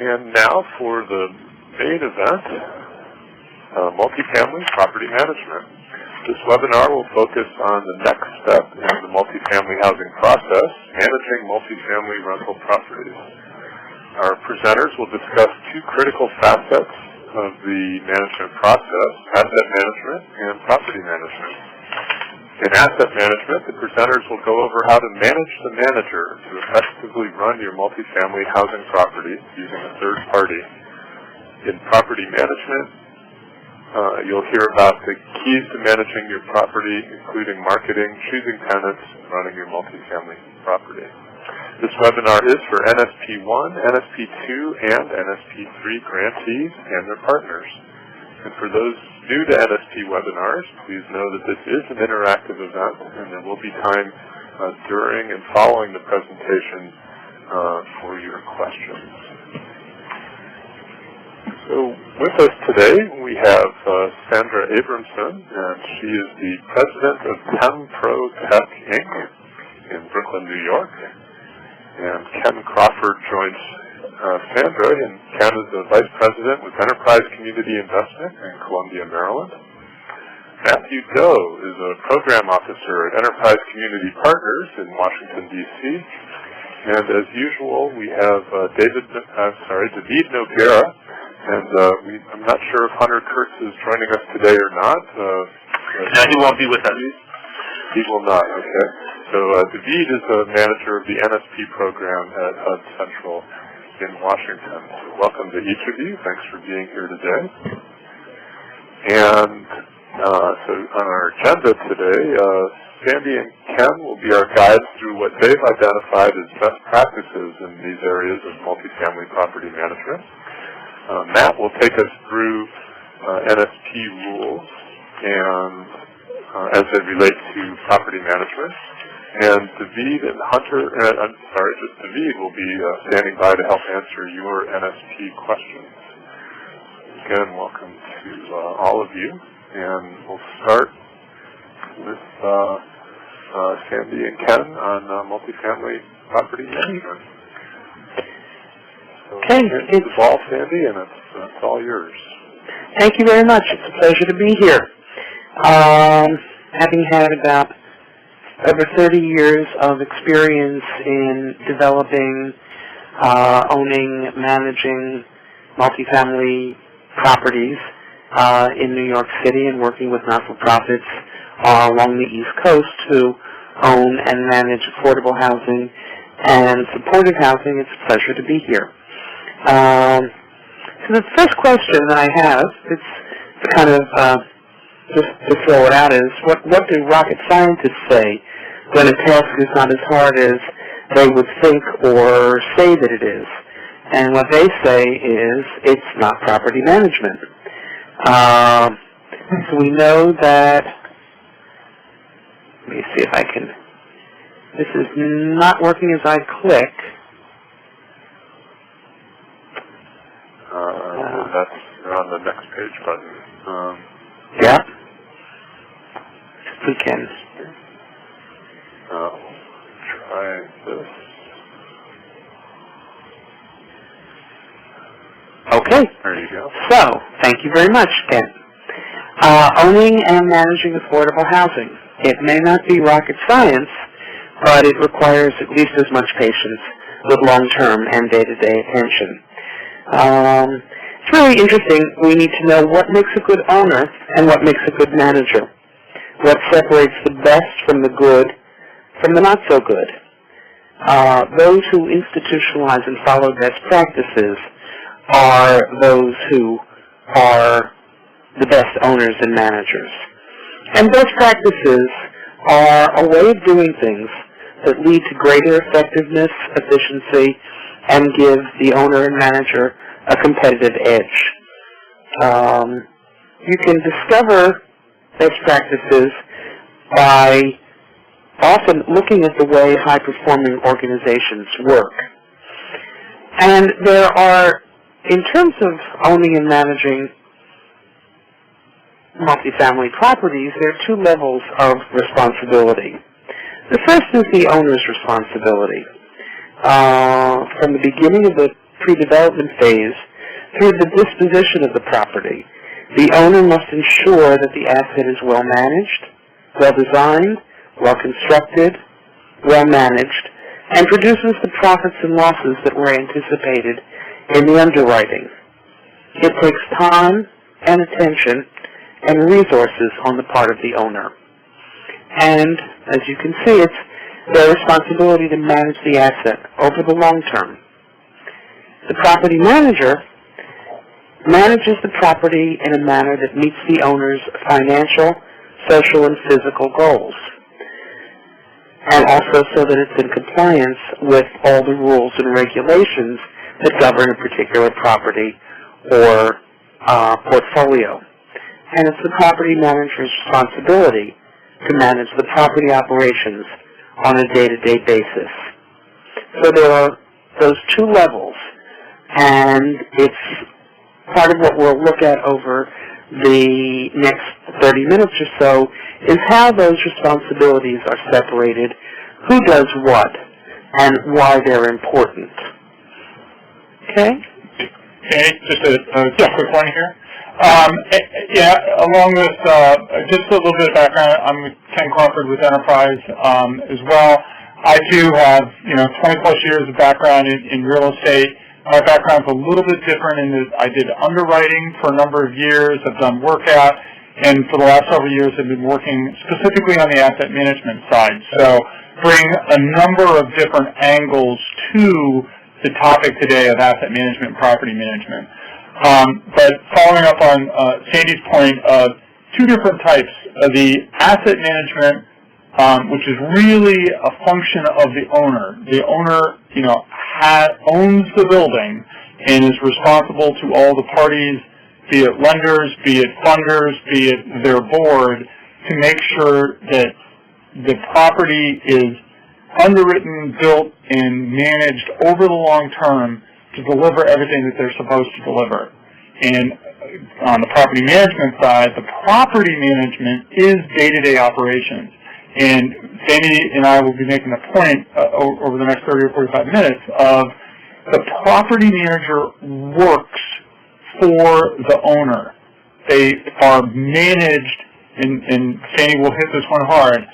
And now for the main event, multifamily property management. This webinar will focus on the next step in the multifamily housing process, managing multifamily rental properties. Our presenters will discuss two critical facets of the management process, asset management and property management. In asset management, the presenters will go over how to manage the manager to effectively run your multifamily housing property using a third party. In property management, you'll hear about the keys to managing your property, including marketing, choosing tenants, and running your multifamily property. This webinar is for NSP1, NSP2, and NSP3 grantees and their partners. And for those new to NSP webinars, please know that this is an interactive event, and there will be time during and following the presentation for your questions. So with us today, we have Sandra Abramson, and she is the president of ChemPro Tech, Inc. in Brooklyn, New York. And Ken Crawford joins Sandra, and Ken is the vice president with Enterprise Community Investment in Columbia, Maryland. Matthew Doe is a program officer at Enterprise Community Partners in Washington, D.C. And as usual, we have David Noguera. And I'm not sure if Hunter Kurtz is joining us today or not. No, he won't be with us. He will not, okay. So David is a manager of the NSP program at HUD Central in Washington. So welcome to each of you. Thanks for being here today. And so on our agenda today, Sandy and Ken will be our guides through what they've identified as best practices in these areas of multifamily property management. Matt will take us through NSP rules and as they relate to property management. And David and Hunter, David will be standing by to help answer your NSP questions. Again, welcome to all of you. And we'll start with Sandy and Ken on multifamily property management. Okay. It's the ball, Sandy, and it's all yours. Thank you very much. It's a pleasure to be here. Having had about over 30 years of experience in developing, owning, managing multifamily properties in New York City and working with not-for-profits along the East Coast who own and manage affordable housing and supportive housing, it's a pleasure to be here. So the first question that I have, it's kind of just to throw it out, is what do rocket scientists say when a task is not as hard as they would think or say that it is? And what they say is it's not property management. So we know that, let me see if I can, this is not working as I click. That's on the next page button. Yeah. If we can. Try this. Okay. There you go. So, thank you very much, Ken. Owning and managing affordable housing. It may not be rocket science, but it requires at least as much patience with long-term and day-to-day attention. It's really interesting. We need to know what makes a good owner and what makes a good manager. What separates the best from the good from the not so good. Those who institutionalize and follow best practices are those who are the best owners and managers. And best practices are a way of doing things that lead to greater effectiveness, efficiency, and give the owner and manager a competitive edge. You can discover best practices by often looking at the way high-performing organizations work. And there are, in terms of owning and managing multifamily properties, there are two levels of responsibility. The first is the owner's responsibility. From the beginning of the pre-development phase through the disposition of the property. The owner must ensure that the asset is well managed, well designed, well constructed, well managed, and produces the profits and losses that were anticipated in the underwriting. It takes time and attention and resources on the part of the owner. And, as you can see, it's their responsibility to manage the asset over the long term. The property manager manages the property in a manner that meets the owner's financial, social, and physical goals, and also so that it's in compliance with all the rules and regulations that govern a particular property or portfolio. And it's the property manager's responsibility to manage the property operations on a day-to-day basis. So there are those two levels, and it's part of what we'll look at over the next 30 minutes or so is how those responsibilities are separated, who does what, and why they're important. Okay? Okay, just a quick one here. Along with just a little bit of background, I'm Ken Crawford with Enterprise as well. I too have 20 plus years of background in real estate. My background's a little bit different in that I did underwriting for a number of years. I've done workout, and for the last several years I've been working specifically on the asset management side. So bring a number of different angles to the topic today of asset management and property management. But following up on Sandy's point of two different types of the asset management, which is really a function of the owner. The owner, owns the building and is responsible to all the parties, be it lenders, be it funders, be it their board, to make sure that the property is underwritten, built, and managed over the long term to deliver everything that they're supposed to deliver. And on the property management side, the property management is day-to-day operations. And Sandy and I will be making a point over the next 30 or 45 minutes of the property manager works for the owner. They are managed, and Sandy will hit this one hard,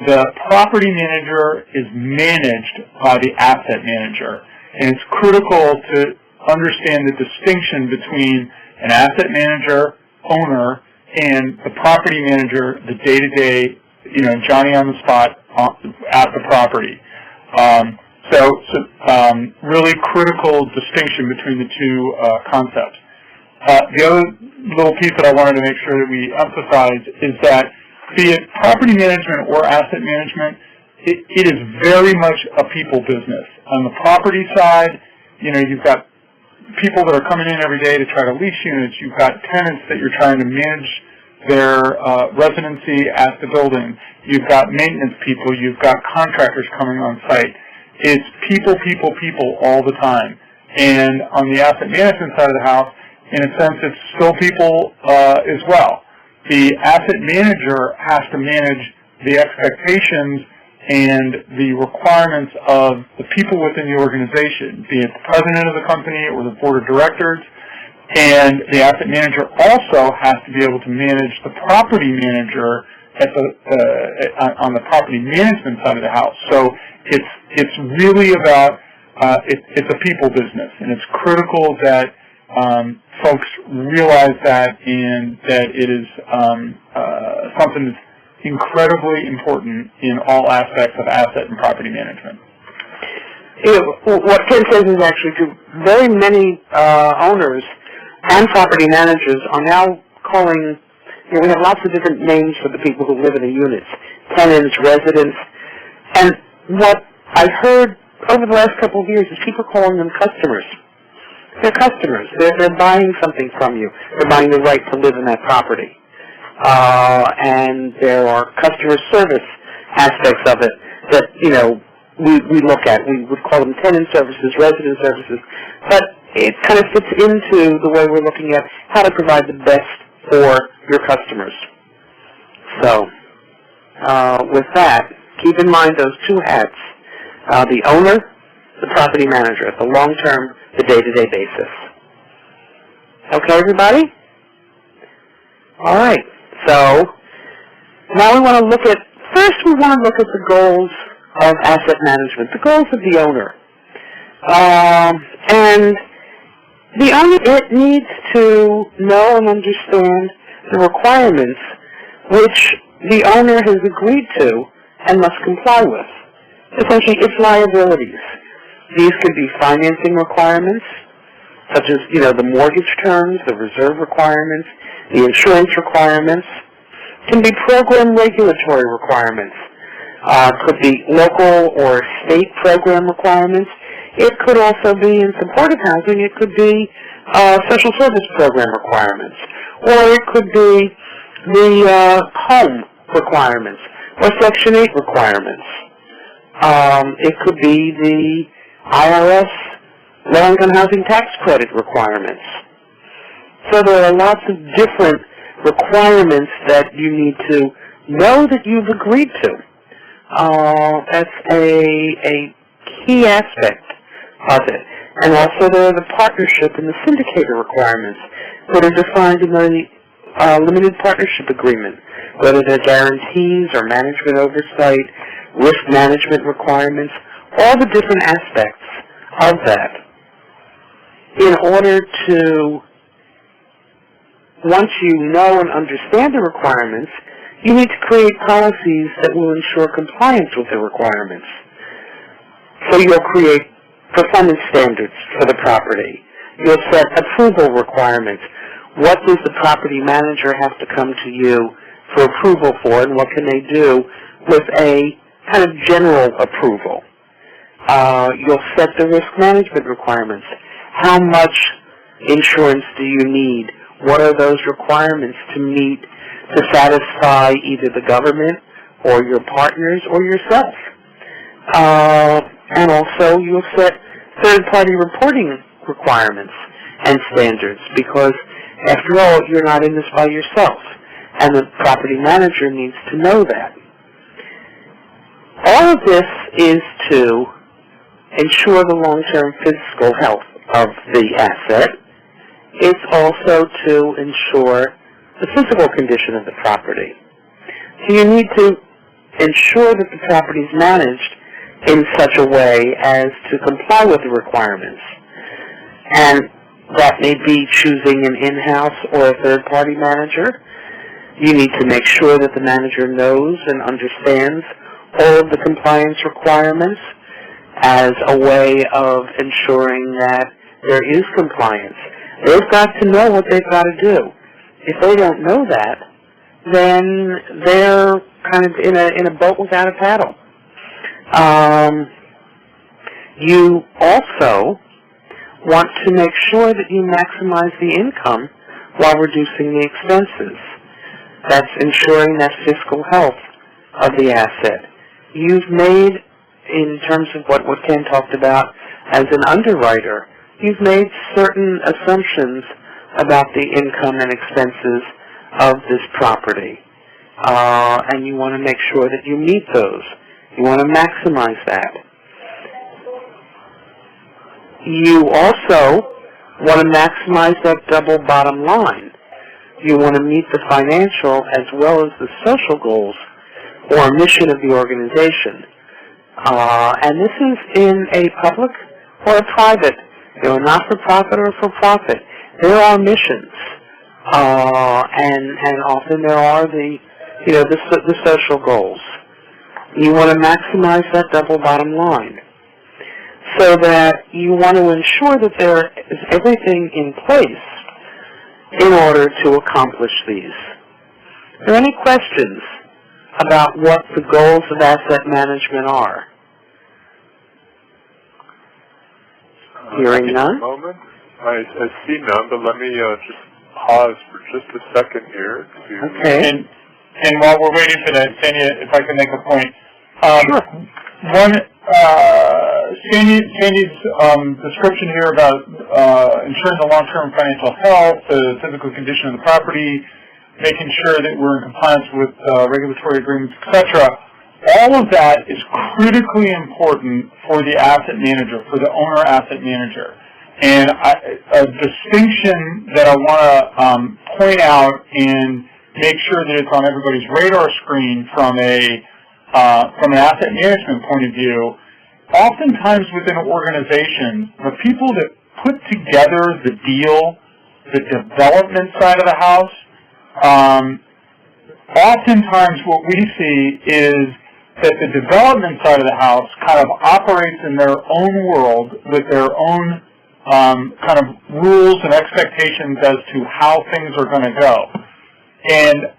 the property manager is managed by the asset manager. And it's critical to understand the distinction between an asset manager, owner, and the property manager, the day-to-day, Johnny on the spot at the property. Really critical distinction between the two concepts. The other little piece that I wanted to make sure that we emphasize is that, be it property management or asset management, it is very much a people business. On the property side, you've got people that are coming in every day to try to lease units. You've got tenants that you're trying to manage their residency at the building. You've got maintenance people. You've got contractors coming on site. It's people, people, people all the time. And on the asset management side of the house, in a sense, it's still people as well. The asset manager has to manage the expectations and the requirements of the people within the organization, be it the president of the company or the board of directors. And the asset manager also has to be able to manage the property manager at on the property management side of the house. So it's really about it's a people business, and it's critical that folks realize that, and that it is something that's incredibly important in all aspects of asset and property management. What Ken says is actually true. Very many owners and property managers are now calling, we have lots of different names for the people who live in the units, tenants, residents, and what I heard over the last couple of years is people calling them customers. They're customers. They're buying something from you. They're buying the right to live in that property. And there are customer service aspects of it that, we look at. We would call them tenant services, resident services, but it kind of fits into the way we're looking at how to provide the best for your customers. So, with that, keep in mind those two hats, the owner, the property manager, the long-term the day-to-day basis. Okay, everybody? All right. So now we want to look at, first we want to look at the goals of asset management, the goals of the owner. And the owner, it needs to know and understand the requirements which the owner has agreed to and must comply with. Essentially, its liabilities. These could be financing requirements, such as, the mortgage terms, the reserve requirements, the insurance requirements. Can be program regulatory requirements. Could be local or state program requirements. It could also be, in supportive housing, it could be social service program requirements. Or it could be the home requirements or Section 8 requirements. It could be the IRS low-income housing tax credit requirements. So there are lots of different requirements that you need to know that you've agreed to. That's a key aspect of it. And also there are the partnership and the syndicator requirements that are defined in the limited partnership agreement, whether they're guarantees or management oversight, risk management requirements, all the different aspects of that. In order to, once you know and understand the requirements, you need to create policies that will ensure compliance with the requirements. So you'll create performance standards for the property. You'll set approval requirements. What does the property manager have to come to you for approval for, and what can they do with a kind of general approval? You'll set the risk management requirements. How much insurance do you need? What are those requirements to meet to satisfy either the government or your partners or yourself? And also you'll set third-party reporting requirements and standards, because after all, you're not in this by yourself, and the property manager needs to know that. All of this is to ensure the long-term physical health of the asset. It's also to ensure the physical condition of the property. So you need to ensure that the property is managed in such a way as to comply with the requirements. And that may be choosing an in-house or a third-party manager. You need to make sure that the manager knows and understands all of the compliance requirements as a way of ensuring that there is compliance. They've got to know what they've got to do. If they don't know that, then they're kind of in a boat without a paddle. You also want to make sure that you maximize the income while reducing the expenses. That's ensuring that fiscal health of the asset. You've made, in terms of what Ken talked about as an underwriter, you've made certain assumptions about the income and expenses of this property. And you want to make sure that you meet those. You want to maximize that. You also want to maximize that double bottom line. You want to meet the financial as well as the social goals or mission of the organization. And this is in a public or a private, not-for-profit or for-profit. There are missions, and often there are the social goals. You want to maximize that double bottom line, so that you want to ensure that there is everything in place in order to accomplish these. Are there any questions about what the goals of asset management are? Hearing none? Moment. I see none, but let me just pause for just a second here. Okay. And while we're waiting for that, Sandy, if I can make a point. Sure. One, Sandy's description here about ensuring the long-term financial health, the physical condition of the property, making sure that we're in compliance with regulatory agreements, etc. All of that is critically important for the asset manager, for the owner asset manager. And a distinction that I want to point out and make sure that it's on everybody's radar screen from an asset management point of view, oftentimes within organizations, the people that put together the deal, the development side of the house, oftentimes what we see is that the development side of the house kind of operates in their own world with their own kind of rules and expectations as to how things are going to go. And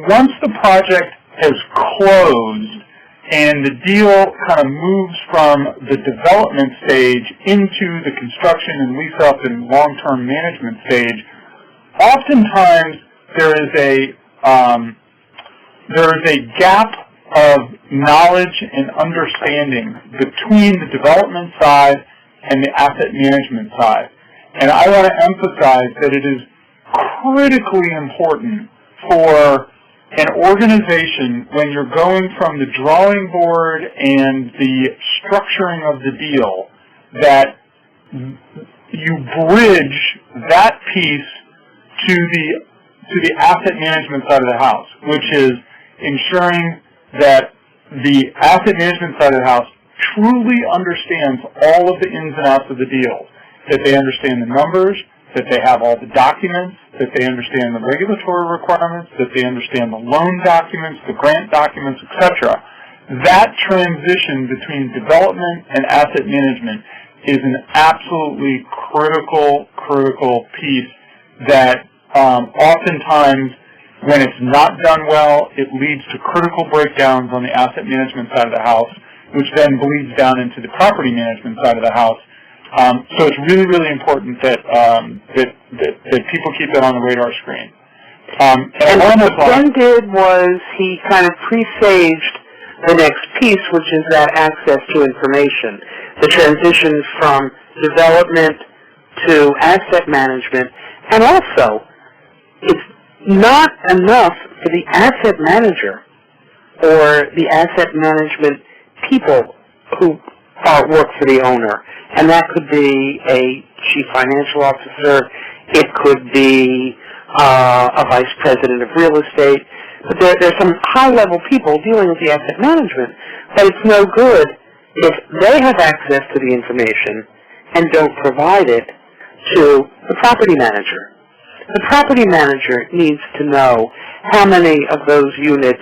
once the project has closed and the deal kind of moves from the development stage into the construction and lease-up and long-term management stage, oftentimes there is a gap of knowledge and understanding between the development side and the asset management side. And I want to emphasize that it is critically important for an organization, when you're going from the drawing board and the structuring of the deal, that you bridge that piece to the asset management side of the house, which is ensuring that the asset management side of the house truly understands all of the ins and outs of the deal, that they understand the numbers, that they have all the documents, that they understand the regulatory requirements, that they understand the loan documents, the grant documents, etc. That transition between development and asset management is an absolutely critical piece that oftentimes, when it's not done well, it leads to critical breakdowns on the asset management side of the house, which then bleeds down into the property management side of the house. So it's really important that people keep that on the radar screen. And what Ben did was he kind of presaged the next piece, which is that access to information, the transition from development to asset management. And also, it's not enough for the asset manager or the asset management people who work for the owner. And that could be a chief financial officer. It could be a vice president of real estate. But there's some high-level people dealing with the asset management. But it's no good if they have access to the information and don't provide it to the property manager. The property manager needs to know how many of those units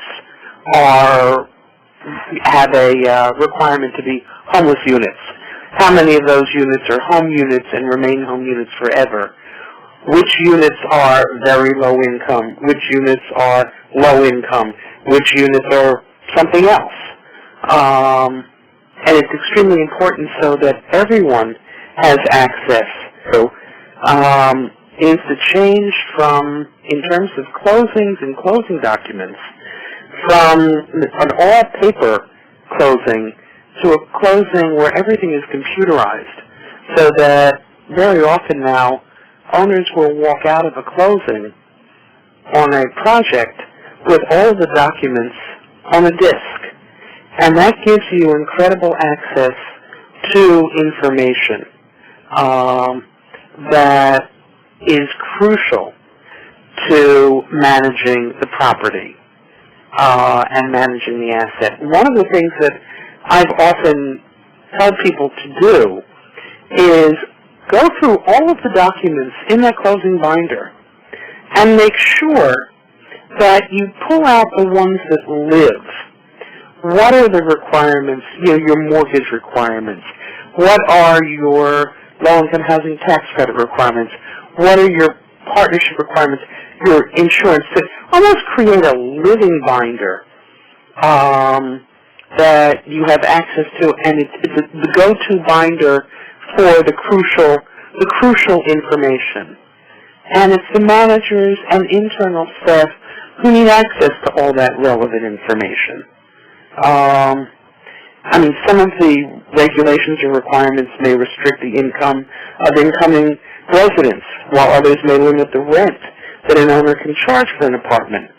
have a requirement to be homeless units. How many of those units are home units and remain home units forever? Which units are very low income? Which units are low income? Which units are something else? And it's extremely important so that everyone has access. So, is the change from, in terms of closings and closing documents, from an all-paper closing to a closing where everything is computerized, so that very often now owners will walk out of a closing on a project with all the documents on a disk. And that gives you incredible access to information that is crucial to managing the property and managing the asset. One of the things that I've often told people to do is go through all of the documents in that closing binder and make sure that you pull out the ones that live. What are the requirements, your mortgage requirements? What are your low-income housing tax credit requirements? What are your partnership requirements, your insurance? To almost create a living binder that you have access to, and it's the go-to binder for the crucial information. And it's the managers and internal staff who need access to all that relevant information. Some of the regulations and requirements may restrict the income of incoming residents, while others may limit the rent that an owner can charge for an apartment.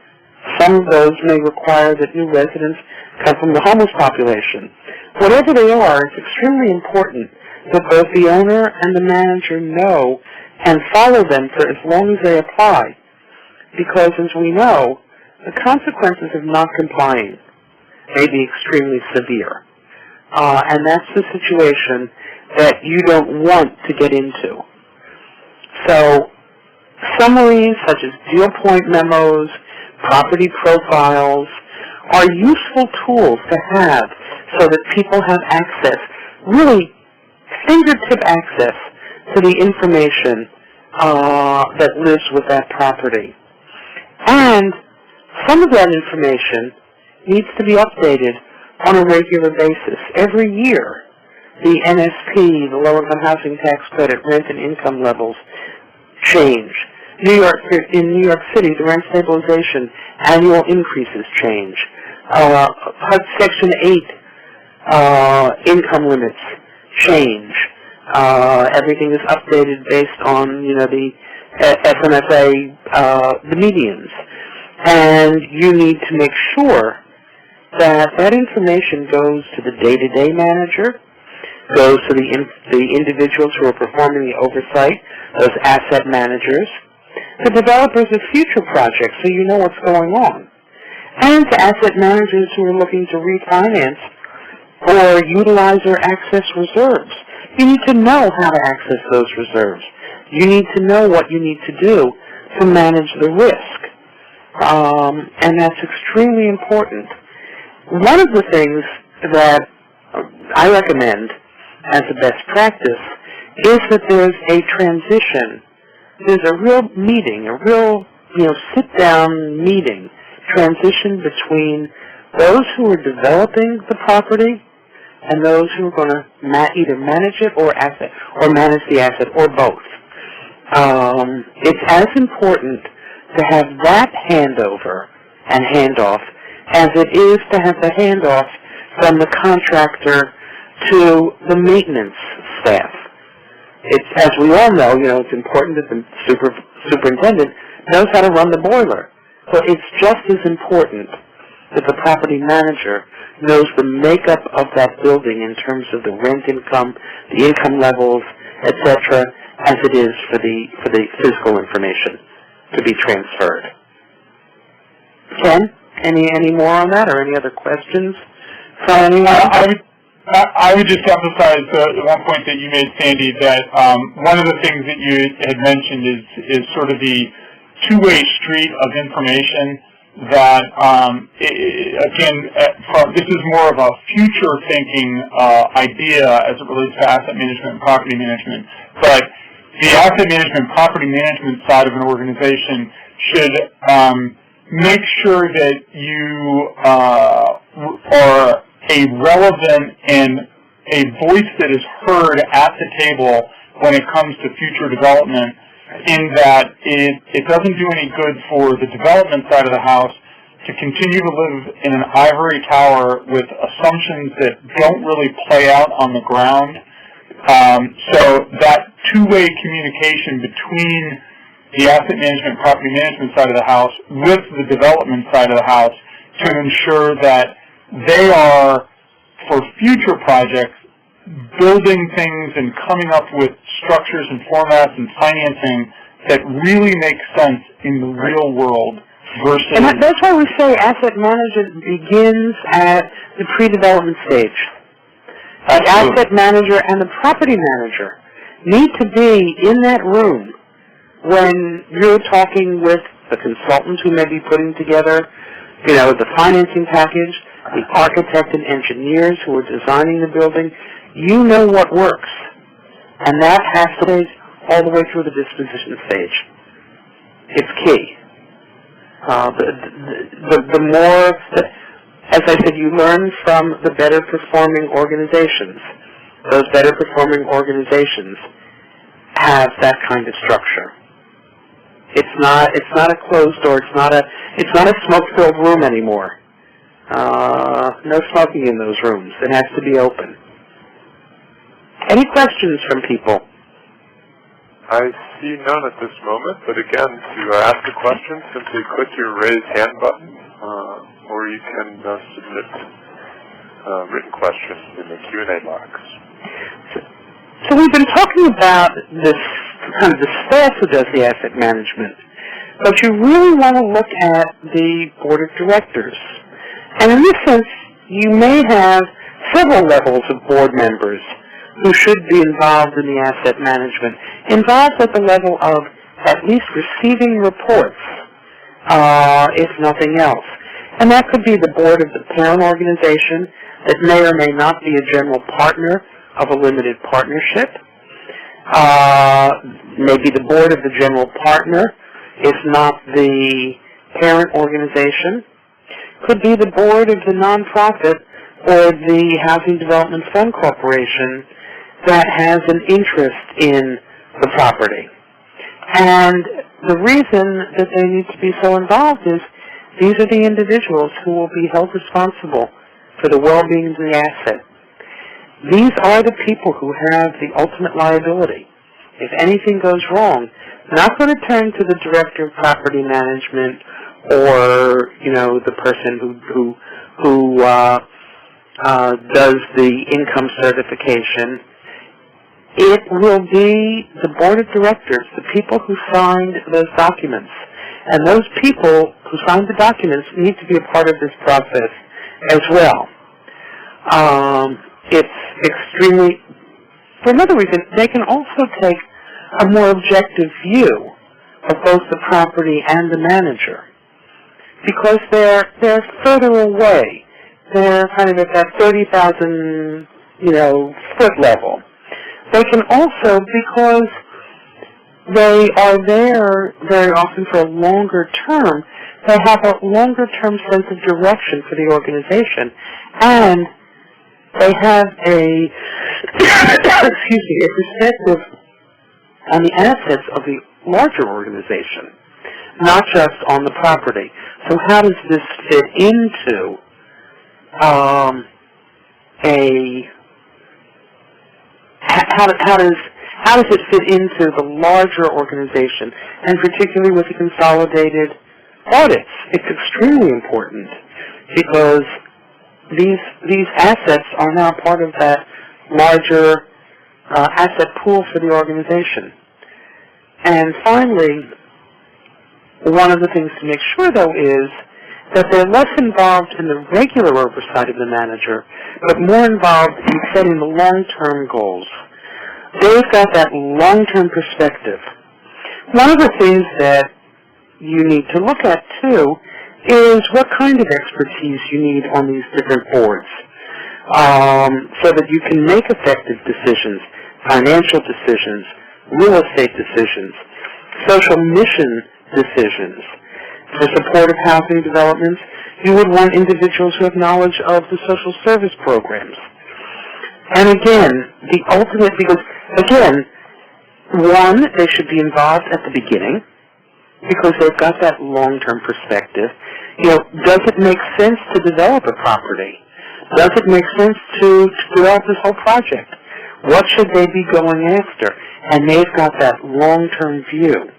Some of those may require that new residents come from the homeless population. Whatever they are, it's extremely important that both the owner and the manager know and follow them for as long as they apply. Because, as we know, the consequences of not complying may be extremely severe. And that's the situation that you don't want to get into. So, summaries such as deal point memos, property profiles, are useful tools to have so that people have access, really fingertip access to the information that lives with that property. And some of that information needs to be updated on a regular basis. Every year, the NSP, the low-income housing tax credit, rent and income levels change. In New York City, the rent stabilization annual increases change. HUD Section 8 income limits change. Everything is updated based on, the FMFA, the medians. And you need to make sure that that information goes to the day-to-day manager, goes to the individuals who are performing the oversight, those asset managers, the developers of future projects so you know what's going on, and to asset managers who are looking to refinance or utilize or access reserves. You need to know how to access those reserves. You need to know what you need to do to manage the risk. And that's extremely important. One of the things that I recommend as a best practice is that there's a transition. There's a real meeting, a real, sit-down meeting, transition between those who are developing the property and those who are going to either manage it or manage the asset, or both. It's as important to have that handover and handoff as it is to have the handoff from the contractor to the maintenance staff. It's, as we all know, it's important that the superintendent knows how to run the boiler. So it's just as important that the property manager knows the makeup of that building in terms of the rent income, the income levels, etc., as it is for the physical information to be transferred. Ken, any more on that, or any other questions from anyone? I would just emphasize the one point that you made, Sandy, that one of the things that you had mentioned is sort of the two-way street of information that, this is more of a future-thinking idea as it relates to asset management and property management. But the asset management and property management side of an organization should make sure that you are a relevant and a voice that is heard at the table when it comes to future development, in that it doesn't do any good for the development side of the house to continue to live in an ivory tower with assumptions that don't really play out on the ground. So that two-way communication between the asset management, property management side of the house with the development side of the house to ensure that they are, for future projects, building things and coming up with structures and formats and financing that really make sense in the real world versus... And that's why we say asset management begins at the pre-development stage. The asset manager and the property manager need to be in that room when you're talking with the consultants who may be putting together, the financing package, the architect and engineers who are designing the building. You know what works, and that has to go all the way through the disposition stage. It's key. The more, as I said, you learn from the better performing organizations. Those better performing organizations have that kind of structure. It's not a closed door. It's not a smoke-filled room anymore. No smoking in those rooms. It has to be open. Any questions from people? I see none at this moment, but again, to ask a question, simply click your raise hand button, or you can submit written questions in the Q&A box. So we've been talking about this kind of the staff who does the asset management, but you really want to look at the board of directors. And in this sense, you may have several levels of board members who should be involved in the asset management, involved at the level of at least receiving reports, if nothing else. And that could be the board of the parent organization that may or may not be a general partner of a limited partnership. Maybe the board of the general partner, if not the parent organization. Could be the board of the nonprofit or the Housing Development Fund Corporation that has an interest in the property. And the reason that they need to be so involved is these are the individuals who will be held responsible for the well-being of the asset. These are the people who have the ultimate liability. If anything goes wrong, not going to turn to the director of property management or, the person who does the income certification. It will be the board of directors, the people who signed those documents. And those people who signed the documents need to be a part of this process as well. It's extremely, for another reason, they can also take a more objective view of both the property and the manager, because they're further away. They're kind of at that 30,000, foot level. They can also, because they are there very often for a longer term, they have a longer term sense of direction for the organization, and they have a perspective on the assets of the larger organization, not just on the property. So how does this fit into how does it fit into the larger organization, and particularly with the consolidated audits? It's extremely important because these assets are now part of that larger asset pool for the organization. And finally, one of the things to make sure, though, is that they're less involved in the regular oversight of the manager, but more involved in setting the long-term goals. They've got that long-term perspective. One of the things that you need to look at, too, is what kind of expertise you need on these different boards, so that you can make effective decisions, financial decisions, real estate decisions, social mission decisions. For supportive housing developments, you would want individuals who have knowledge of the social service programs. And again, the ultimate, because again, one, they should be involved at the beginning because they've got that long-term perspective. Does it make sense to develop a property? Does it make sense to develop this whole project? What should they be going after? And they've got that long-term view.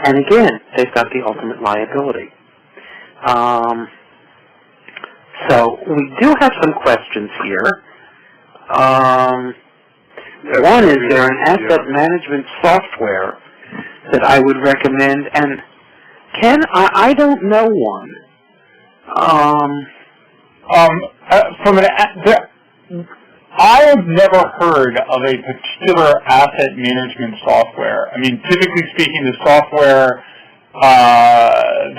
And again, they've got the ultimate liability. So we do have some questions here. One is there an asset management software that I would recommend? And Ken, I don't know one. I have never heard of a particular asset management software. I mean, typically speaking, the software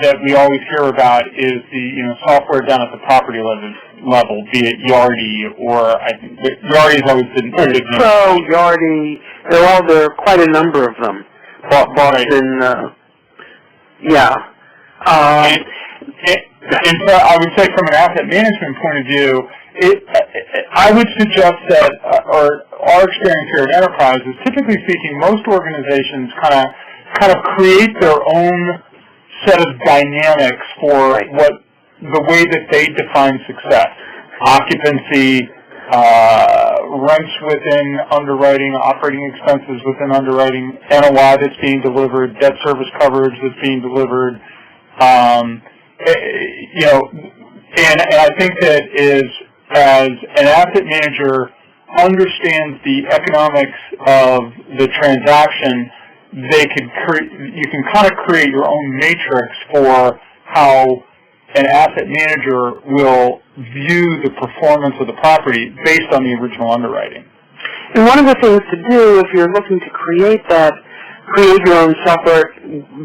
that we always hear about is the software down at the property level, be it Yardi, or I think Yardi has always been a big name. Pro, Yardi, there are quite a number of them. Boston, yeah. And so I would say from an asset management point of view, I would suggest that, or our experience here at Enterprise is, typically speaking, most organizations kind of create their own set of dynamics for the way that they define success. Occupancy, rents within underwriting, operating expenses within underwriting, NOI that's being delivered, debt service coverage that's being delivered. And I think that as an asset manager, understands the economics of the transaction, you can kind of create your own matrix for how an asset manager will view the performance of the property based on the original underwriting. And one of the things to do if you're looking to create your own software,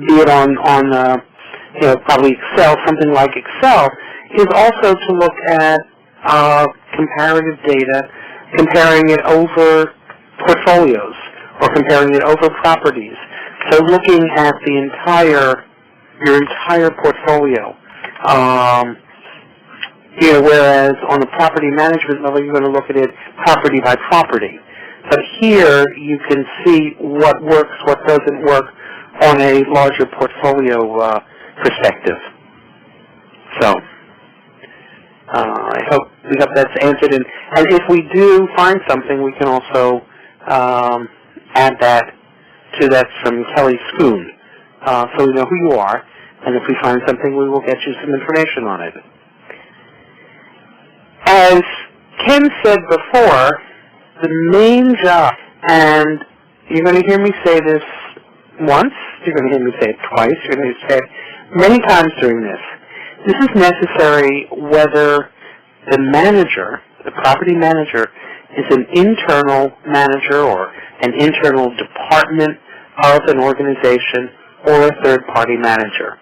be it on probably Excel, something like Excel, is also to look at comparative data, comparing it over portfolios or comparing it over properties. So looking at your entire portfolio. Whereas on the property management level, you're going to look at it property by property. But here, you can see what works, what doesn't work on a larger portfolio perspective. So, we hope that's answered. And if we do find something, we can also add that to that from Kelly Schoon, so we know who you are. And if we find something, we will get you some information on it. As Ken said before, the main job, and you're going to hear me say this once, you're going to hear me say it twice, you're going to say it many times during this. This is necessary whether the manager, the property manager, is an internal manager or an internal department of an organization or a third-party manager.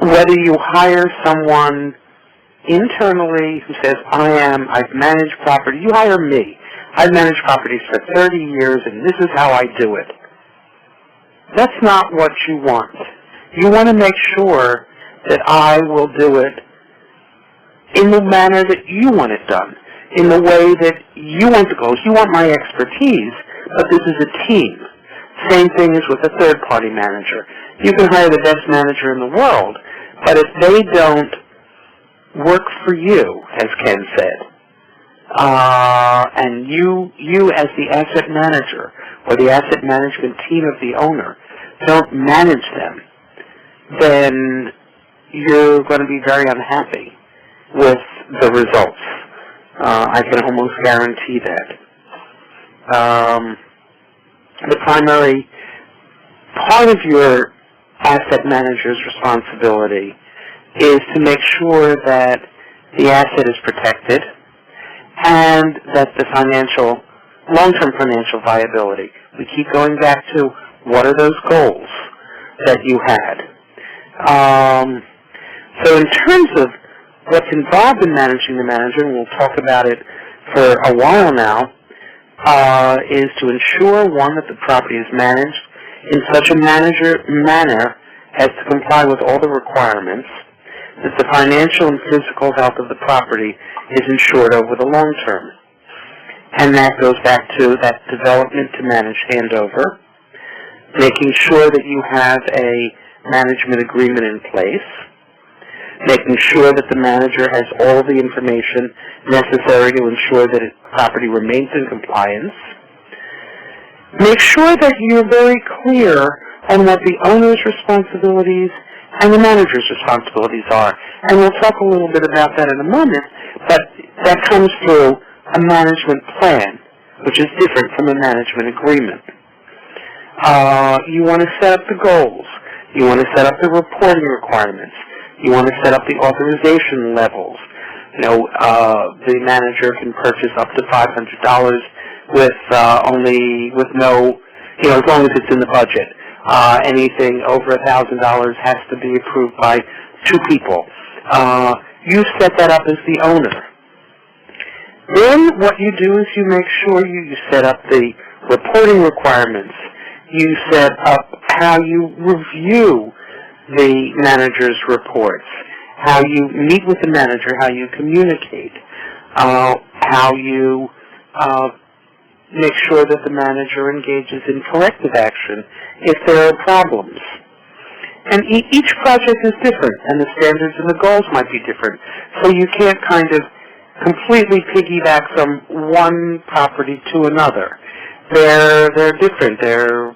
Whether you hire someone internally who says, I've managed property, you hire me. I've managed properties for 30 years and this is how I do it. That's not what you want. You want to make sure that I will do it in the manner that you want it done, in the way that you want to go. You want my expertise, but this is a team. Same thing is with a third-party manager. You can hire the best manager in the world, but if they don't work for you, as Ken said, and you as the asset manager or the asset management team of the owner don't manage them, then you're going to be very unhappy with the results. I can almost guarantee that. The primary part of your asset manager's responsibility is to make sure that the asset is protected and that the long-term financial viability. We keep going back to what are those goals that you had. So in terms of what's involved in managing the manager, and we'll talk about it for a while now, is to ensure, one, that the property is managed in such a manner as to comply with all the requirements, that the financial and physical health of the property is ensured over the long term. And that goes back to that development to manage handover, making sure that you have a management agreement in place, making sure that the manager has all the information necessary to ensure that the property remains in compliance. Make sure that you're very clear on what the owner's responsibilities and the manager's responsibilities are. And we'll talk a little bit about that in a moment, but that comes through a management plan, which is different from a management agreement. You want to set up the goals. You want to set up the reporting requirements. You want to set up the authorization levels. The manager can purchase up to $500 with no, as long as it's in the budget. Anything over $1,000 has to be approved by 2 people. You set that up as the owner. Then what you do is you make sure you set up the reporting requirements. You set up how you review the manager's reports, how you meet with the manager, how you communicate, how you make sure that the manager engages in corrective action if there are problems. And each project is different, and the standards and the goals might be different. So you can't kind of completely piggyback from one property to another. They're different. They're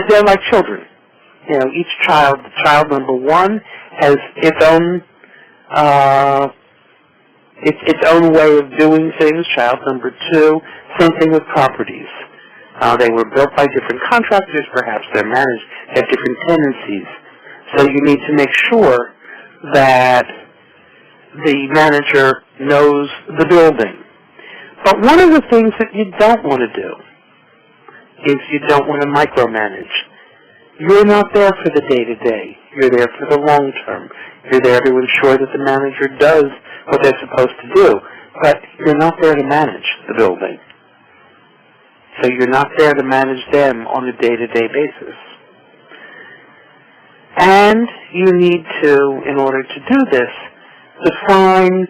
they're like children. Each child number 1 has its own its own way of doing things, child number 2. Same thing with properties. They were built by different contractors, perhaps they're managed, have different tendencies. So you need to make sure that the manager knows the building. But one of the things that you don't want to do is you don't want to micromanage. You're not there for the day-to-day. You're there for the long term. You're there to ensure that the manager does what they're supposed to do. But you're not there to manage the building. So you're not there to manage them on a day-to-day basis. And you need to, in order to do this, define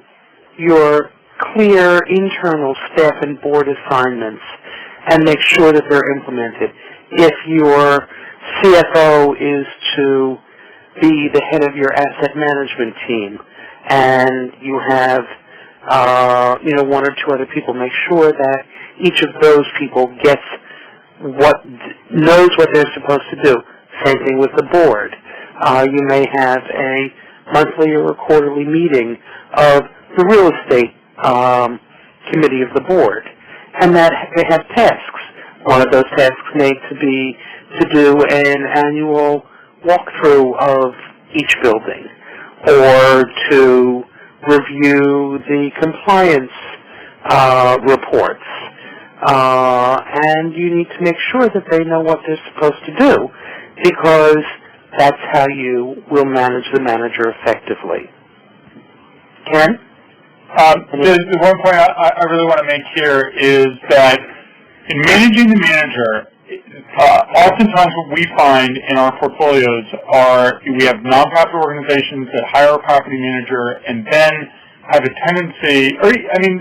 your clear internal staff and board assignments and make sure that they're implemented. If your CFO is to be the head of your asset management team and you have one or two other people, make sure that each of those people knows what they're supposed to do. Same thing with the board. You may have a monthly or a quarterly meeting of the real estate committee of the board, and that they have tasks. One of those tasks may be to do an annual walkthrough of each building, or to review the compliance reports. And you need to make sure that they know what they're supposed to do, because that's how you will manage the manager effectively. Ken? The one point I really want to make here is that in managing the manager, oftentimes what we find in our portfolios are we have nonprofit organizations that hire a property manager and then have a tendency,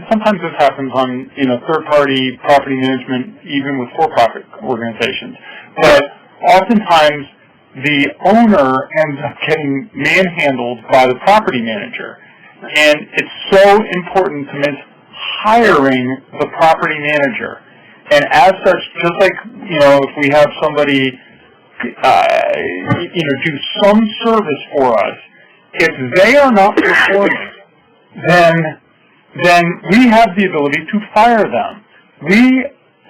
sometimes this happens on third-party property management, even with for-profit organizations, but oftentimes the owner ends up getting manhandled by the property manager. And it's so important to miss hiring the property manager. And as such, just like, if we have somebody, do some service for us, if they are not performing, then we have the ability to fire them.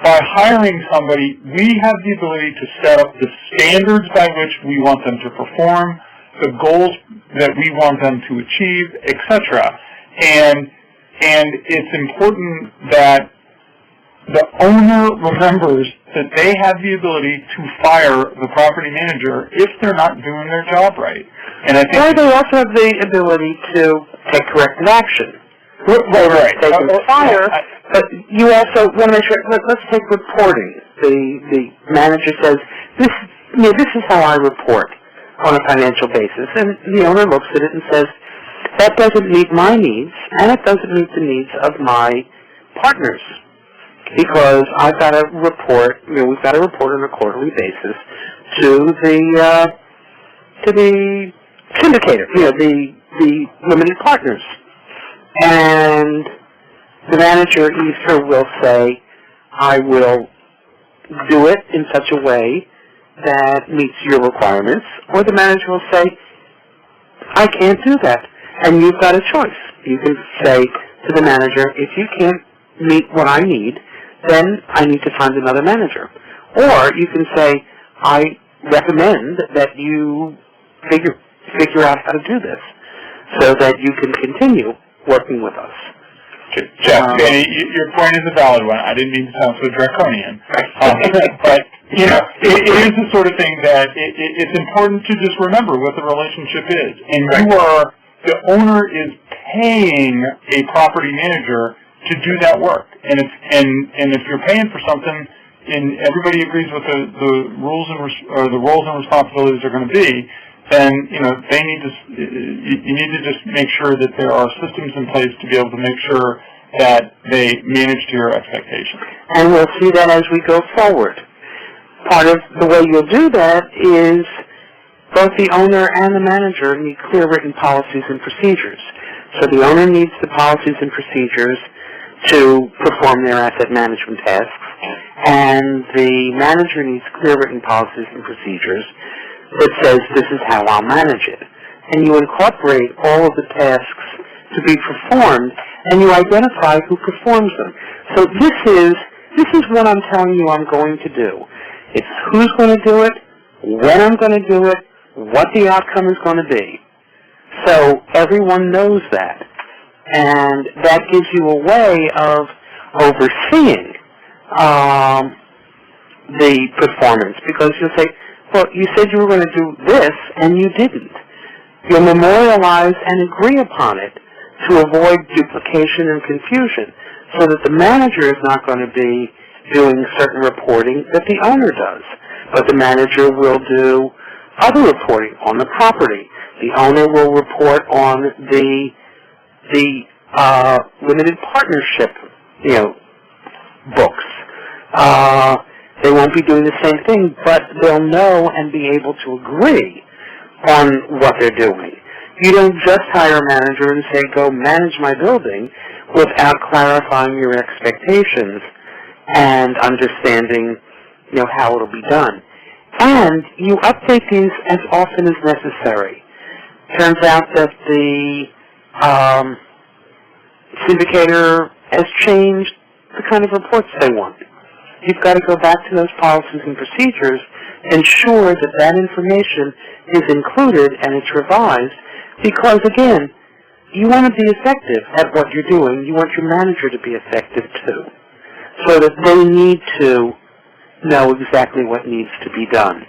By hiring somebody, we have the ability to set up the standards by which we want them to perform, the goals that we want them to achieve, etc. And it's important that the owner remembers that they have the ability to fire the property manager if they're not doing their job right. And I think they also have the ability to take corrective action. Right. They can fire, but you also want to make sure. Let's take reporting. The manager says, "This is how I report on a financial basis," and the owner looks at it and says, "That doesn't meet my needs, and it doesn't meet the needs of my partners, because I've got to report. We've got to report on a quarterly basis to the syndicator, the limited partners." And the manager either will say, "I will do it in such a way that meets your requirements," or the manager will say, "I can't do that." And you've got a choice. You can say to the manager, "If you can't meet what I need, then I need to find another manager." Or you can say, "I recommend that you figure out how to do this so that you can continue working with us." Jeff, Danny, your point is a valid one. I didn't mean to sound so draconian. But, it is the sort of thing that it's important to just remember what the relationship is. And the owner is paying a property manager to do that work. And if you're paying for something and everybody agrees with the rules and the roles and responsibilities are going to be, then you need to just make sure that there are systems in place to be able to make sure that they manage to your expectations. And we'll see that as we go forward. Part of the way you'll do that is both the owner and the manager need clear written policies and procedures. So the owner needs the policies and procedures to perform their asset management tasks, and the manager needs clear written policies and procedures that says, "This is how I'll manage it." And you incorporate all of the tasks to be performed and you identify who performs them. So this is what I'm telling you I'm going to do. It's who's going to do it, when I'm going to do it, what the outcome is going to be. So everyone knows that. And that gives you a way of overseeing the performance, because you'll say, well, you said you were going to do this, and you didn't. You'll memorialize and agree upon it to avoid duplication and confusion, so that the manager is not going to be doing certain reporting that the owner does, but the manager will do other reporting on the property. The owner will report on the limited partnership, books. They won't be doing the same thing, but they'll know and be able to agree on what they're doing. You don't just hire a manager and say, go manage my building, without clarifying your expectations and understanding, how it'll be done. And you update these as often as necessary. Turns out that the syndicator has changed the kind of reports they want. You've got to go back to those policies and procedures, ensure that that information is included and it's revised, because, again, you want to be effective at what you're doing. You want your manager to be effective, too, so that they need to know exactly what needs to be done.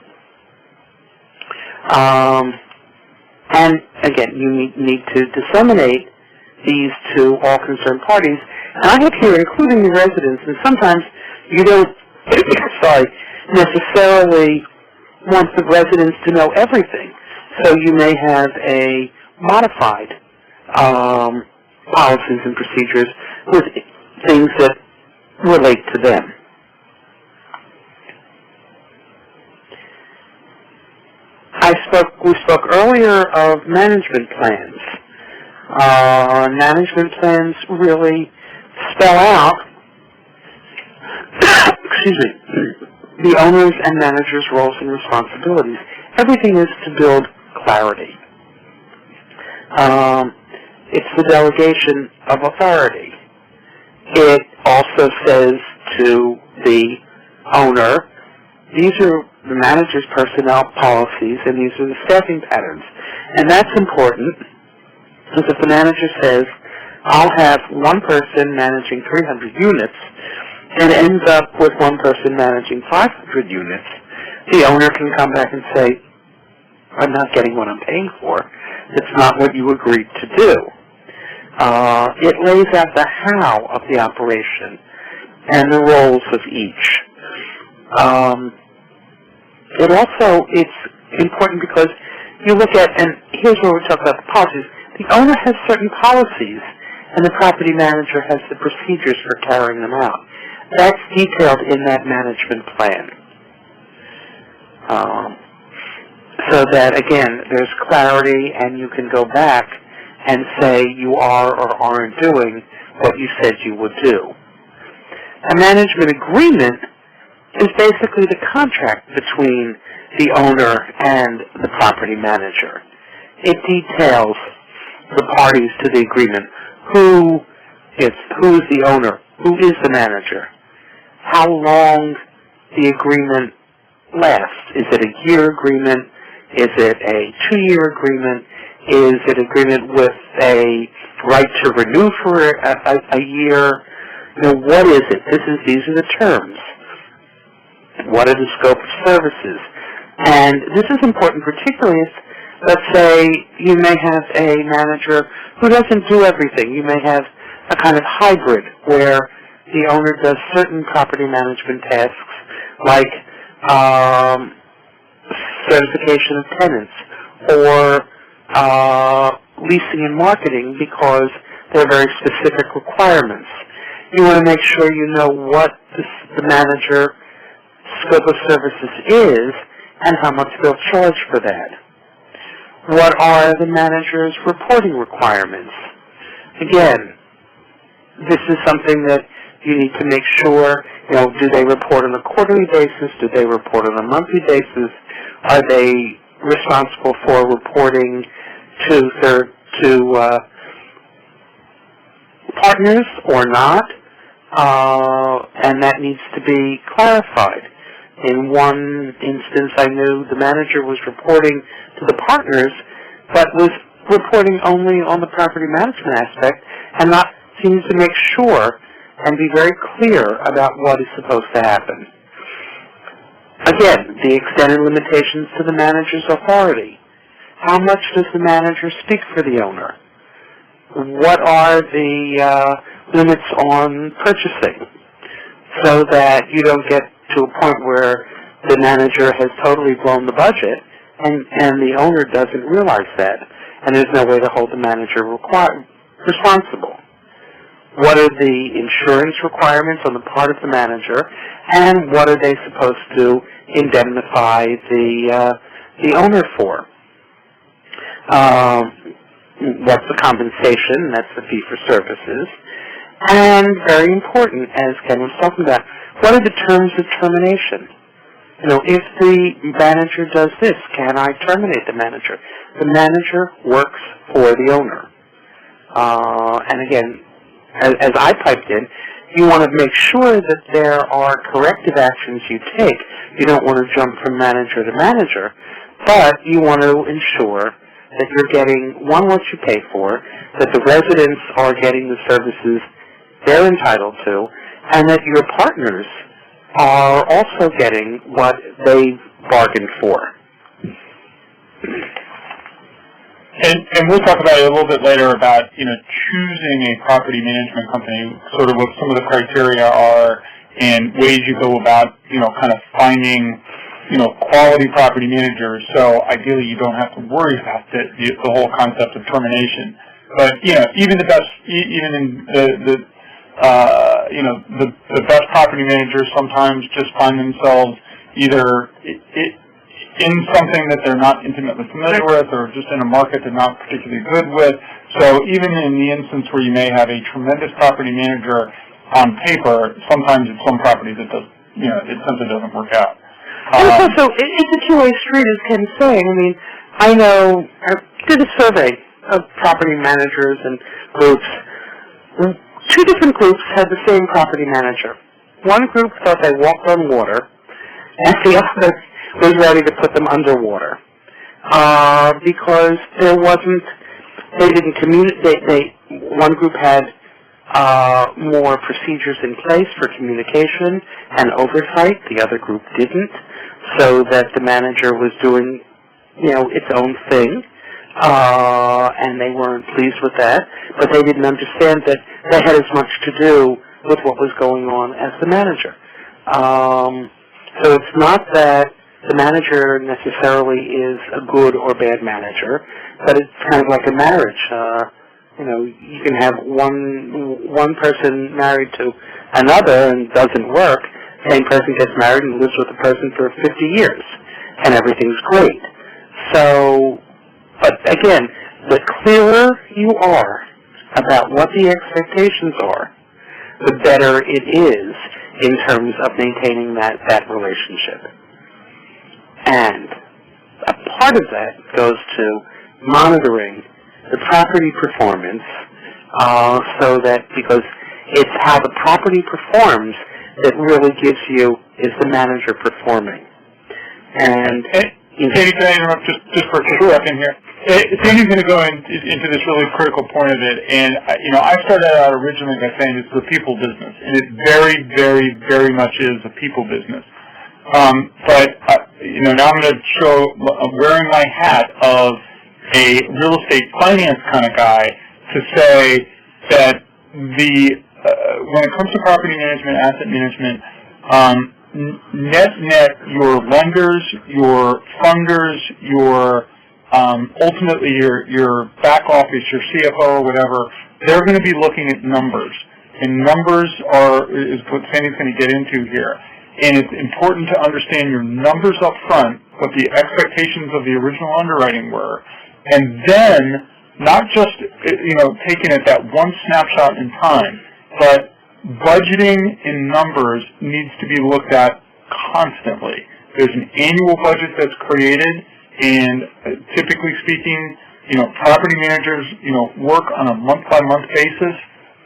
And, again, you need to disseminate these to all concerned parties. And I have here, including the residents, and sometimes you don't, necessarily want the residents to know everything. So you may have a modified policies and procedures with things that relate to them. We spoke earlier of management plans. Management plans really spell out the owners' and managers' roles and responsibilities. Everything is to build clarity. It's the delegation of authority. It also says to the owner, these are the manager's personnel policies and these are the staffing patterns. And that's important, because if the manager says, I'll have one person managing 300 units and ends up with one person managing 500 units, the owner can come back and say, I'm not getting what I'm paying for. It's not what you agreed to do. It lays out the how of the operation and the roles of each. It's important because you look at, and here's where we talk about the policies, the owner has certain policies and the property manager has the procedures for carrying them out. That's detailed in that management plan. So that, again, there's clarity and you can go back and say you are or aren't doing what you said you would do. A management agreement is basically the contract between the owner and the property manager. It details the parties to the agreement. Who is the owner? Who is the manager? How long the agreement lasts? Is it a year agreement? Is it a 2-year agreement? Is it agreement with a right to renew for a year? What is it? These are the terms. What are the scope of services? And this is important, particularly if, let's say, you may have a manager who doesn't do everything. You may have a kind of hybrid where the owner does certain property management tasks like certification of tenants or leasing and marketing, because they're very specific requirements. You want to make sure you know what the manager scope of services is and how much they'll charge for that. What are the manager's reporting requirements? Again, this is something that you need to make sure, do they report on a quarterly basis? Do they report on a monthly basis? Are they responsible for reporting to partners or not, and that needs to be clarified. In one instance, I knew the manager was reporting to the partners, but was reporting only on the property management aspect, and not seems to make sure and be very clear about what is supposed to happen. Again, the extended limitations to the manager's authority. How much does the manager speak for the owner? What are the limits on purchasing, so that you don't get to a point where the manager has totally blown the budget and the owner doesn't realize that, and there's no way to hold the manager responsible. What are the insurance requirements on the part of the manager, and what are they supposed to indemnify the owner for? What's the compensation? That's the fee for services. And very important, as Ken was talking about, what are the terms of termination? You know, if the manager does this, can I terminate the manager? The manager works for the owner. And again, as I piped in, you want to make sure that there are corrective actions you take. You don't want to jump from manager to manager, but you want to ensure that you're getting, one, what you pay for, that the residents are getting the services they're entitled to, and that your partners are also getting what they bargained for. And we'll talk about it a little bit later about, choosing a property management company, sort of what some of the criteria are and ways you go about, kind of finding, quality property managers. So ideally you don't have to worry about the whole concept of termination. But, even the best, even in the best property managers sometimes just find themselves either in something that they're not intimately familiar with, or just in a market they're not particularly good with. So even in the instance where you may have a tremendous property manager on paper, sometimes it's some properties that does, it simply doesn't work out. And it's also, it's a two-way street, as Ken's saying. I mean, I did a survey of property managers and groups. Two different groups had the same property manager. One group thought they walked on water, and the other was ready to put them underwater, because there wasn't, they didn't communicate, one group had more procedures in place for communication and oversight, the other group didn't, so that the manager was doing, its own thing, and they weren't pleased with that, but they didn't understand that they had as much to do with what was going on as the manager. So it's not that the manager necessarily is a good or bad manager, but it's kind of like a marriage. You can have one person married to another and it doesn't work. The same person gets married and lives with the person for 50 years, and everything's great. So, but again, the clearer you are about what the expectations are, the better it is in terms of maintaining that relationship. And a part of that goes to monitoring the property performance, so that, because it's how the property performs that really gives you, is the manager performing. And Sandy, can I interrupt just for a second here? Sandy's going to go into this really critical point of it, and I started out originally by saying it's a people business, and it very, very, very much is a people business. But now I'm going to show, I'm wearing my hat of a real estate finance kind of guy to say that when it comes to property management, asset management, net, your lenders, your funders, your ultimately your back office, your CFO or whatever, they're going to be looking at numbers, and numbers is what Sandy's going to get into here. And it's important to understand your numbers up front, what the expectations of the original underwriting were, and then not just taking it that one snapshot in time, but budgeting in numbers needs to be looked at constantly. There's an annual budget that's created, and typically speaking, property managers, work on a month-by-month basis.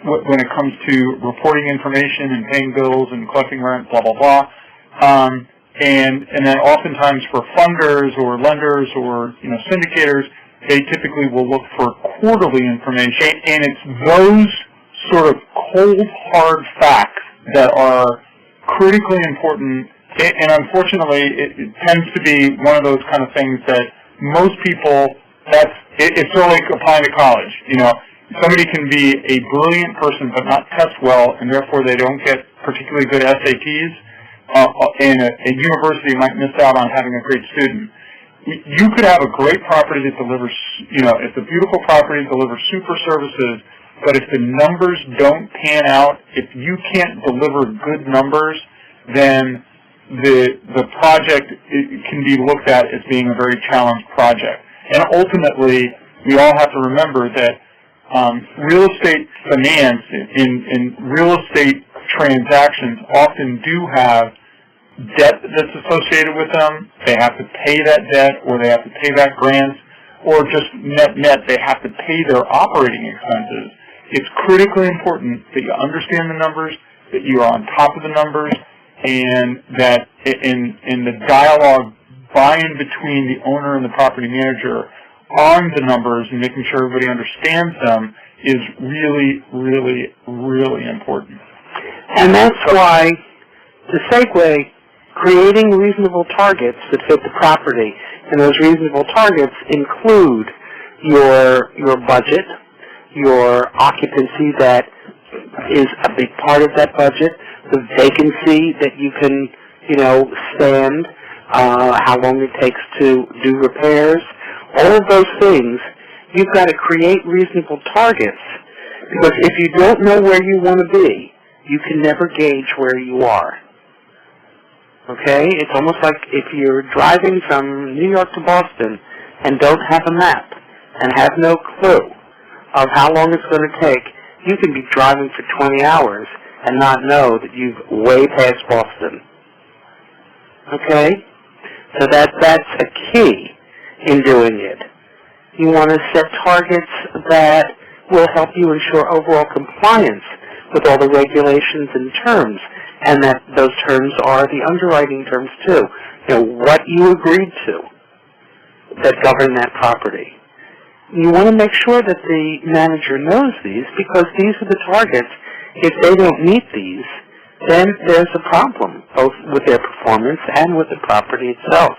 when it comes to reporting information and paying bills and collecting rent, blah, blah, blah. And then oftentimes for funders or lenders or, syndicators, they typically will look for quarterly information, and it's those sort of cold, hard facts that are critically important, and unfortunately, it tends to be one of those kind of things that most people, it's sort of like applying to college. Somebody can be a brilliant person but not test well, and therefore they don't get particularly good SATs, and a university might miss out on having a great student. You could have a great property that delivers, it's a beautiful property, delivers super services, but if the numbers don't pan out, if you can't deliver good numbers, then the project can be looked at as being a very challenged project. And ultimately, we all have to remember that real estate finance and real estate transactions often do have debt that's associated with them. They have to pay that debt, or they have to pay back grants, or just net, they have to pay their operating expenses. It's critically important that you understand the numbers, that you are on top of the numbers, and that in the dialogue by and between the owner and the property manager on the numbers and making sure everybody understands them is really, really, really important. And that's why, to segue, creating reasonable targets that fit the property, and those reasonable targets include your budget, your occupancy that is a big part of that budget, the vacancy that you can, stand, how long it takes to do repairs, all of those things. You've got to create reasonable targets, because if you don't know where you want to be, you can never gauge where you are. Okay? It's almost like if you're driving from New York to Boston and don't have a map and have no clue of how long it's going to take, you can be driving for 20 hours and not know that you've way past Boston. Okay? So that's a key in doing it. You want to set targets that will help you ensure overall compliance with all the regulations and terms, and that those terms are the underwriting terms too. What you agreed to that govern that property. You want to make sure that the manager knows these, because these are the targets. If they don't meet these, then there's a problem, both with their performance and with the property itself,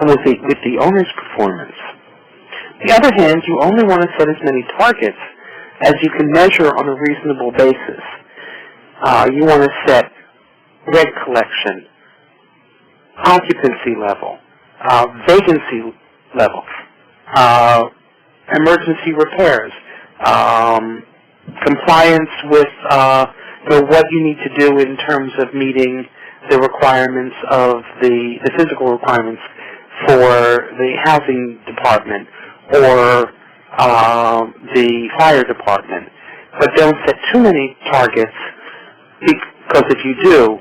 and with the owner's performance. On the other hand, you only want to set as many targets as you can measure on a reasonable basis. You want to set rent collection, occupancy level, vacancy level, emergency repairs, compliance with what you need to do in terms of meeting the requirements of the physical requirements for the housing department or the fire department. But don't set too many targets, because if you do,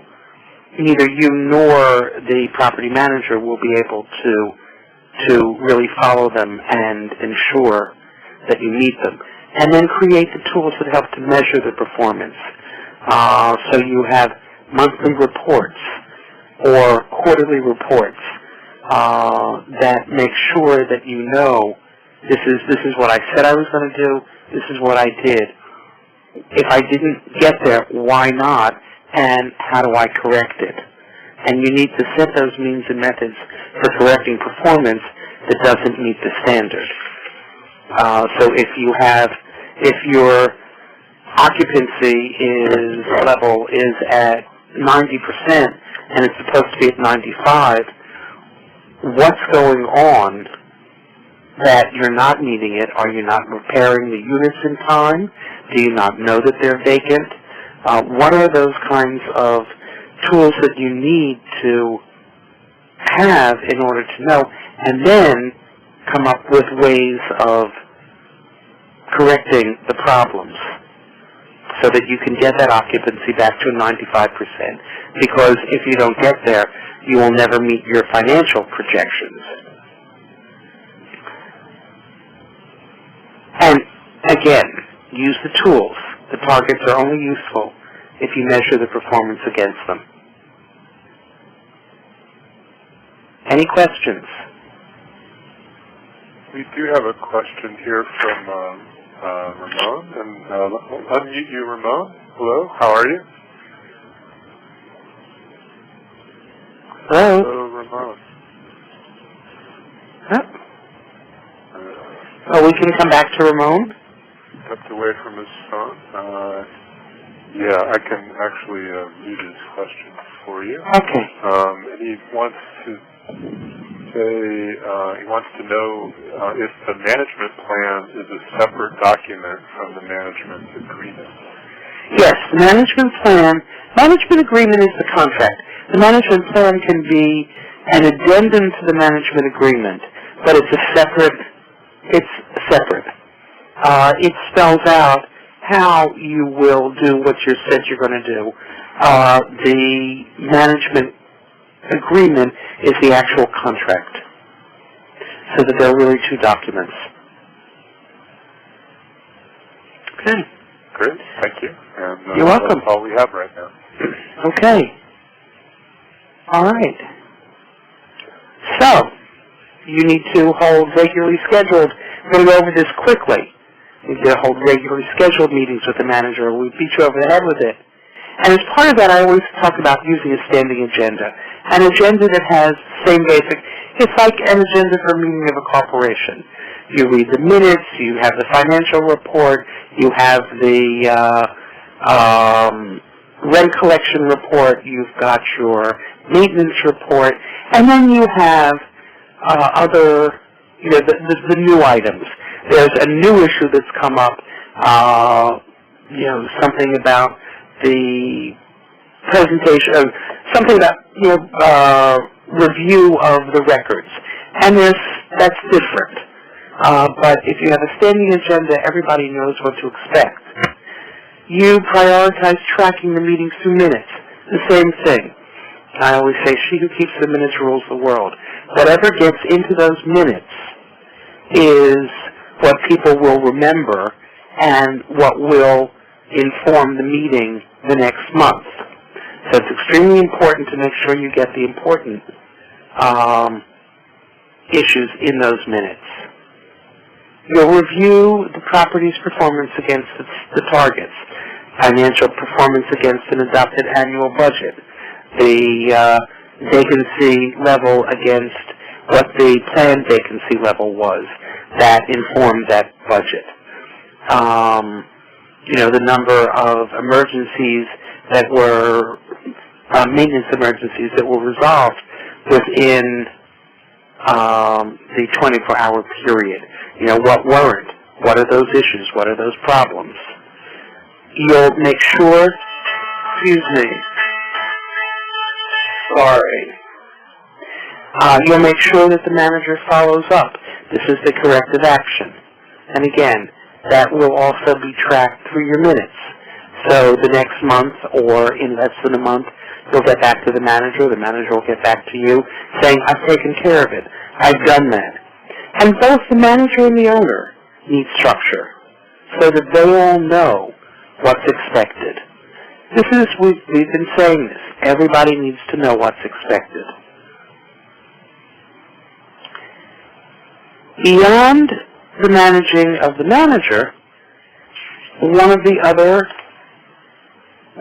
neither you nor the property manager will be able to really follow them and ensure that you meet them. And then create the tools that help to measure the performance. So you have monthly reports or quarterly reports that make sure that you know this is what I said I was going to do, this is what I did. If I didn't get there, why not? And how do I correct it? And you need to set those means and methods for correcting performance that doesn't meet the standard. So if your occupancy level is at 90% and it's supposed to be at 95, what's going on that you're not meeting it? Are you not repairing the units in time? Do you not know that they're vacant? What are those kinds of tools that you need to have in order to know, and then come up with ways of correcting the problems so that you can get that occupancy back to 95%. Because if you don't get there, you will never meet your financial projections. And again, use the tools. The targets are only useful if you measure the performance against them. Any questions? We do have a question here from Ramon, and I'll unmute you, Ramon. Hello, how are you? Hello? Hello, Ramon. Huh? Oh, we can come back to Ramon? Stepped away from his phone. Yeah, I can actually read his question for you. Okay. He wants to say, he wants to know if the management plan is a separate document from the management agreement. Yes, the management agreement is the contract. The management plan can be an addendum to the management agreement, but it's separate. It spells out how you will do what you said you're going to do. The management agreement is the actual contract, so that there are really two documents. Okay. Great, thank you. And You're welcome. That's all we have right now. Okay. All right. So, you need to hold regularly scheduled. We're going to go over this quickly. You need to hold regularly scheduled meetings with the manager. We beat you over the head with it. And as part of that, I always talk about using a standing agenda. An agenda that has the same basic, it's like an agenda for a meeting of a corporation. You read the minutes, you have the financial report, you have the rent collection report, you've got your maintenance report, and then you have other, the new items. There's a new issue that's come up, something about the presentation, something about review of the records, and that's different. But if you have a standing agenda, everybody knows what to expect. You prioritize tracking the meetings through minutes. The same thing. I always say, she who keeps the minutes rules the world. Whatever gets into those minutes is what people will remember and what will inform the meeting the next month. So it's extremely important to make sure you get the important issues in those minutes. You'll review the property's performance against the targets, financial performance against an adopted annual budget, the vacancy level against what the planned vacancy level was that informed that budget. The number of emergencies that were, maintenance emergencies that were resolved within the 24-hour period. What weren't? What are those issues? What are those problems? You'll make sure, you'll make sure that the manager follows up. This is the corrective action. And again, that will also be tracked through your minutes. So the next month or in less than a month, you'll get back to the manager will get back to you saying, I've taken care of it. I've done that. And both the manager and the owner need structure so that they all know what's expected. We've been saying this. Everybody needs to know what's expected. Beyond the managing of the manager, one of the other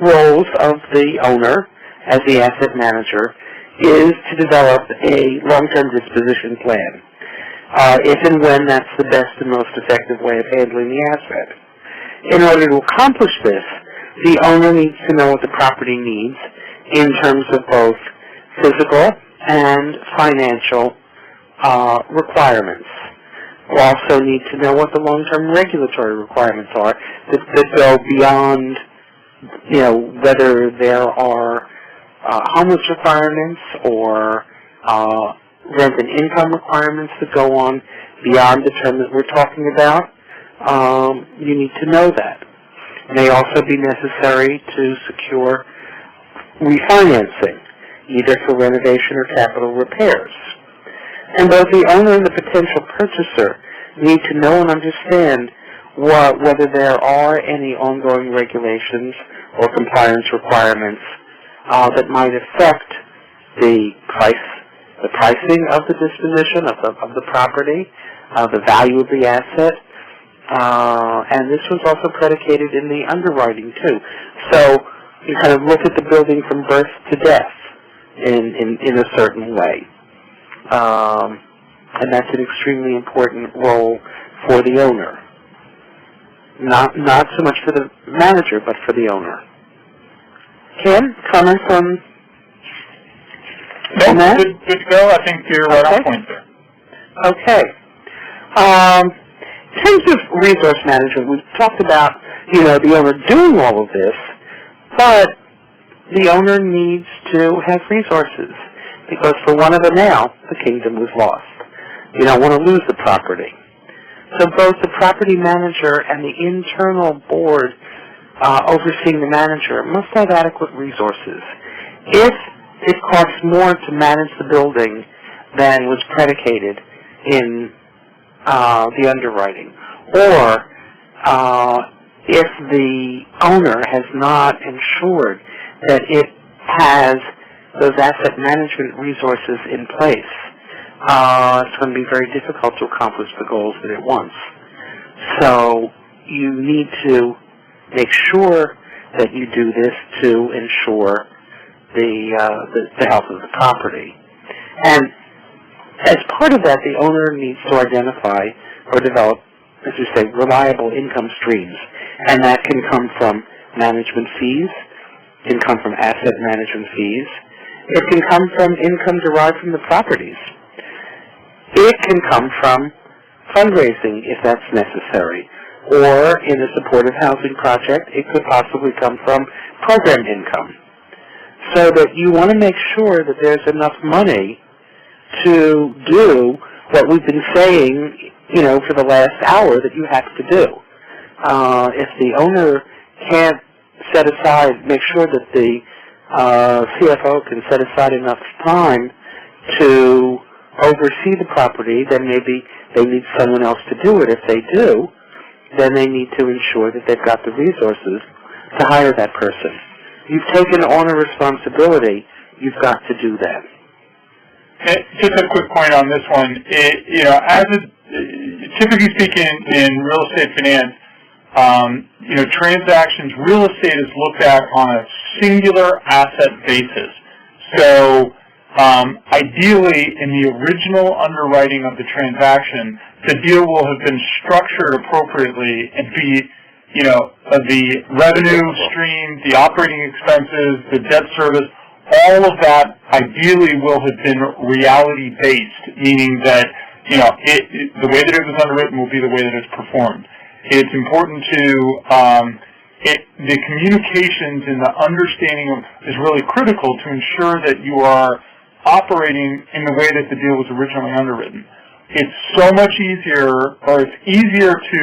roles of the owner as the asset manager is to develop a long-term disposition plan. If and when that's the best and most effective way of handling the asset. In order to accomplish this, the owner needs to know what the property needs in terms of both physical and financial requirements. We also need to know what the long-term regulatory requirements are that go beyond, whether there are homeless requirements or rent and income requirements that go on beyond the term that we're talking about. You need to know that. It may also be necessary to secure refinancing, either for renovation or capital repairs. And both the owner and the potential purchaser need to know and understand whether there are any ongoing regulations or compliance requirements that might affect the pricing of the disposition of the property, the value of the asset, and this was also predicated in the underwriting too. So you kind of look at the building from birth to death in a certain way, and that's an extremely important role for the owner. Not so much for the manager, but for the owner. Kim, comments on that? Good to go. I think you're right on point there. Okay. In terms of resource management, we've talked about, the owner doing all of this, but the owner needs to have resources, because for one of them now, the kingdom was lost. You don't want to lose the property. So both the property manager and the internal board overseeing the manager must have adequate resources. If it costs more to manage the building than was predicated in the underwriting, or if the owner has not ensured that it has those asset management resources in place, it's going to be very difficult to accomplish the goals that it wants. So you need to make sure that you do this to ensure the health of the property. And as part of that, the owner needs to identify or develop, as you say, reliable income streams. And that can come from management fees, it can come from asset management fees, it can come from income derived from the properties. It can come from fundraising if that's necessary, or in a supportive housing project, it could possibly come from program income. So that you want to make sure that there's enough money to do what we've been saying, for the last hour that you have to do. If the owner can't make sure that the CFO can set aside enough time to oversee the property, then maybe they need someone else to do it. If they do, then they need to ensure that they've got the resources to hire that person. You've taken on a responsibility, you've got to do that. Just a quick point on this one. Typically speaking, in real estate finance, transactions, real estate is looked at on a singular asset basis. So, ideally, in the original underwriting of the transaction, the deal will have been structured appropriately and be, the revenue stream, the operating expenses, the debt service, all of that ideally will have been reality-based, meaning that, the way that it was underwritten will be the way that it's performed. It's important to, the communications and the understanding is really critical to ensure that you are operating in the way that the deal was originally underwritten. It's so much easier, or it's easier to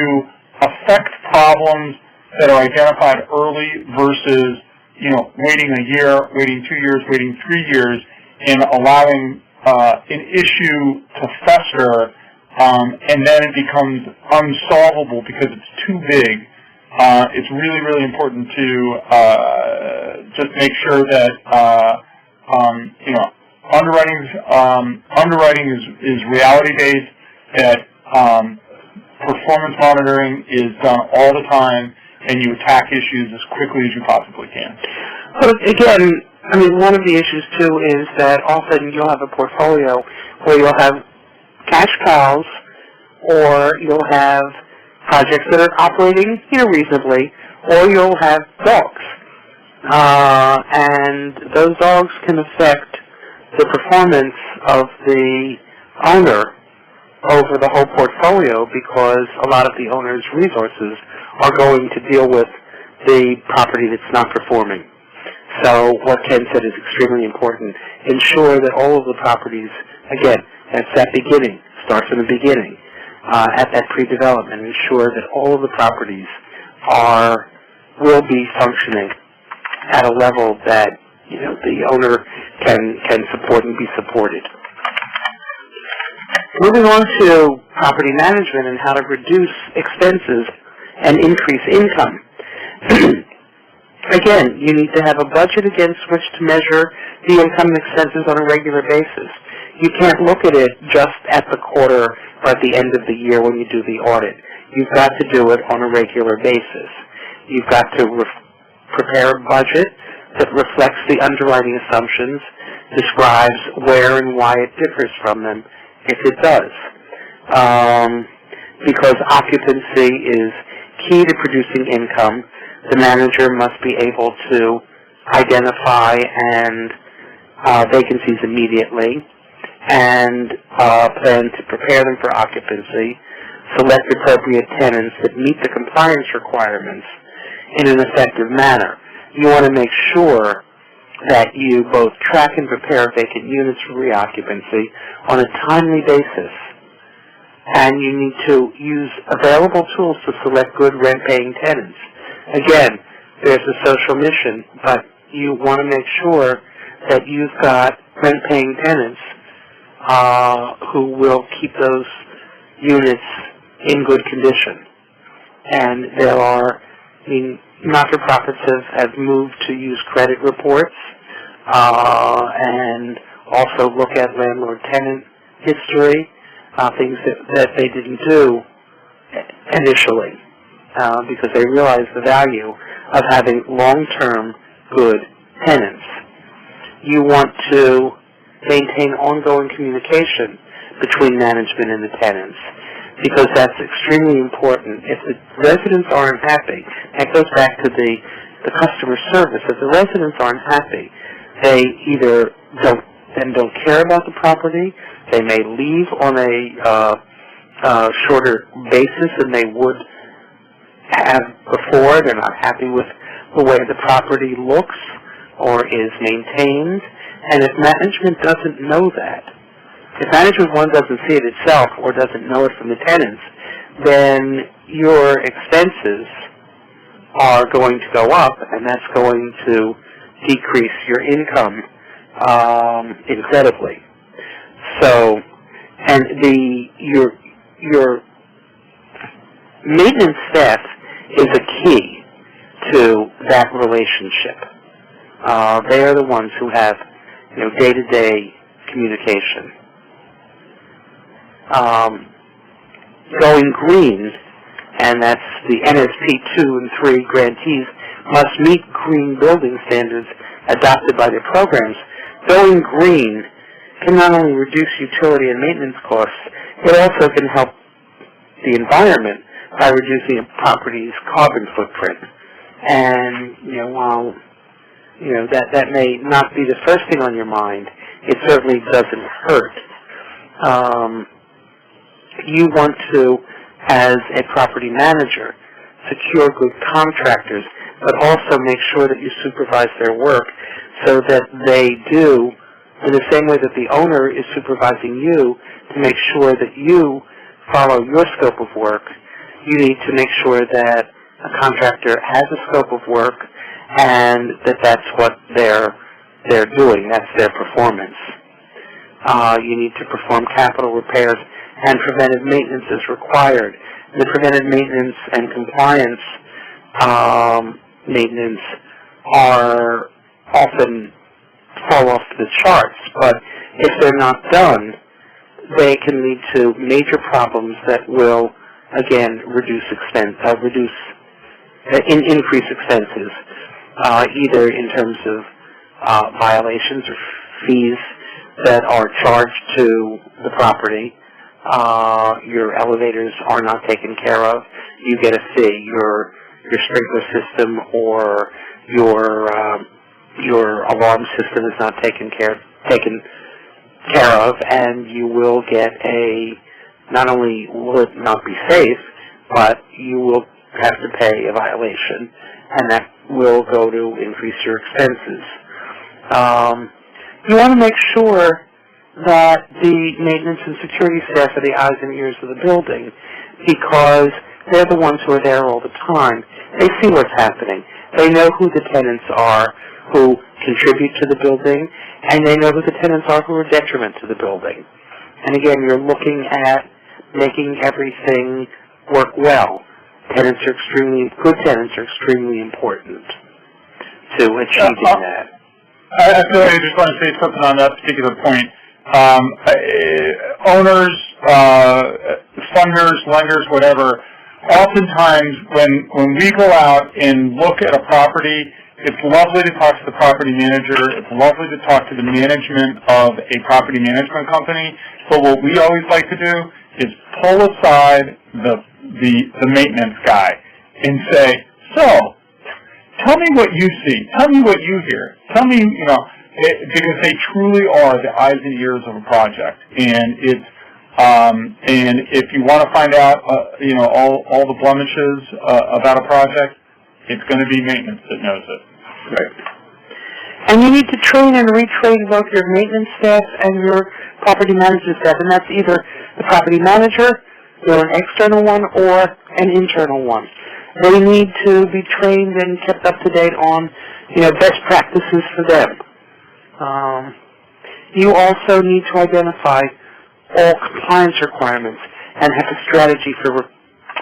affect problems that are identified early versus, waiting a year, waiting 2 years, waiting 3 years, and allowing an issue to fester, and then it becomes unsolvable because it's too big. It's really, really important to just make sure that underwriting is reality-based, that performance monitoring is done all the time, and you attack issues as quickly as you possibly can. But again, one of the issues too is that often you'll have a portfolio where you'll have cash cows, or you'll have projects that are operating reasonably, or you'll have dogs. And those dogs can affect the performance of the owner over the whole portfolio, because a lot of the owner's resources are going to deal with the property that's not performing. So what Ken said is extremely important. Ensure that all of the properties, again, that's that beginning, starts in the beginning, at that pre-development, ensure that all of the properties will be functioning at a level that the owner can support and be supported. Moving on to property management and how to reduce expenses and increase income. Again, you need to have a budget against which to measure the income and expenses on a regular basis. You can't look at it just at the quarter or at the end of the year when you do the audit. You've got to do it on a regular basis. You've got to prepare a budget that reflects the underlying assumptions, describes where and why it differs from them, if it does. Because occupancy is key to producing income, the manager must be able to identify vacancies immediately and plan to prepare them for occupancy, select appropriate tenants that meet the compliance requirements in an effective manner. You want to make sure that you both track and prepare vacant units for reoccupancy on a timely basis, and you need to use available tools to select good rent-paying tenants. Again, there's a social mission, but you want to make sure that you've got rent-paying tenants who will keep those units in good condition. And there are, not-for-profits have moved to use credit reports and also look at landlord-tenant history, things that they didn't do initially because they realized the value of having long-term good tenants. You want to maintain ongoing communication between management and the tenants, because that's extremely important. If the residents aren't happy, that goes back to the customer service. If the residents aren't happy, they either don't care about the property, they may leave on a shorter basis than they would have before. They're not happy with the way the property looks or is maintained. And if management doesn't know that, if management, one, doesn't see it itself or doesn't know it from the tenants, then your expenses are going to go up, and that's going to decrease your income incredibly. So, and your maintenance staff is a key to that relationship. They are the ones who have, day-to-day communication. Going green, and that's the NSP 2 and 3 grantees, must meet green building standards adopted by their programs. Going green can not only reduce utility and maintenance costs, it also can help the environment by reducing a property's carbon footprint. And, while, that may not be the first thing on your mind, it certainly doesn't hurt. You want to, as a property manager, secure good contractors, but also make sure that you supervise their work so that they do, in the same way that the owner is supervising you, to make sure that you follow your scope of work. You need to make sure that a contractor has a scope of work and that that's what they're doing, that's their performance. You need to perform capital repairs and preventive maintenance as required. The preventive maintenance and compliance maintenance are often fall off the charts, but if they're not done, they can lead to major problems that will, again, increase expenses, either in terms of violations or fees that are charged to the property. Your elevators are not taken care of, you get a fee. Your sprinkler system or your alarm system is not taken care of, and you will get not only will it not be safe, but you will have to pay a violation, and that will go to increase your expenses. You want to make sure that the maintenance and security staff are the eyes and ears of the building, because they're the ones who are there all the time. They see what's happening. They know who the tenants are who contribute to the building, and they know who the tenants are who are detriment to the building. And again, you're looking at making everything work well. good tenants are extremely important to achieving that. I feel like I just want to say something on that particular point. Owners, funders, lenders, whatever, oftentimes when we go out and look at a property, it's lovely to talk to the property manager, it's lovely to talk to the management of a property management company, but what we always like to do is pull aside the maintenance guy and say, so, tell me what you see, tell me what you hear, tell me, because they truly are the eyes and ears of a project, and it's and if you want to find out all the blemishes about a project, it's going to be maintenance that knows it. Right. And you need to train and retrain both your maintenance staff and your property management staff, and that's either the property manager, an external one, or an internal one. They need to be trained and kept up to date on, best practices for them. You also need to identify all compliance requirements and have a strategy for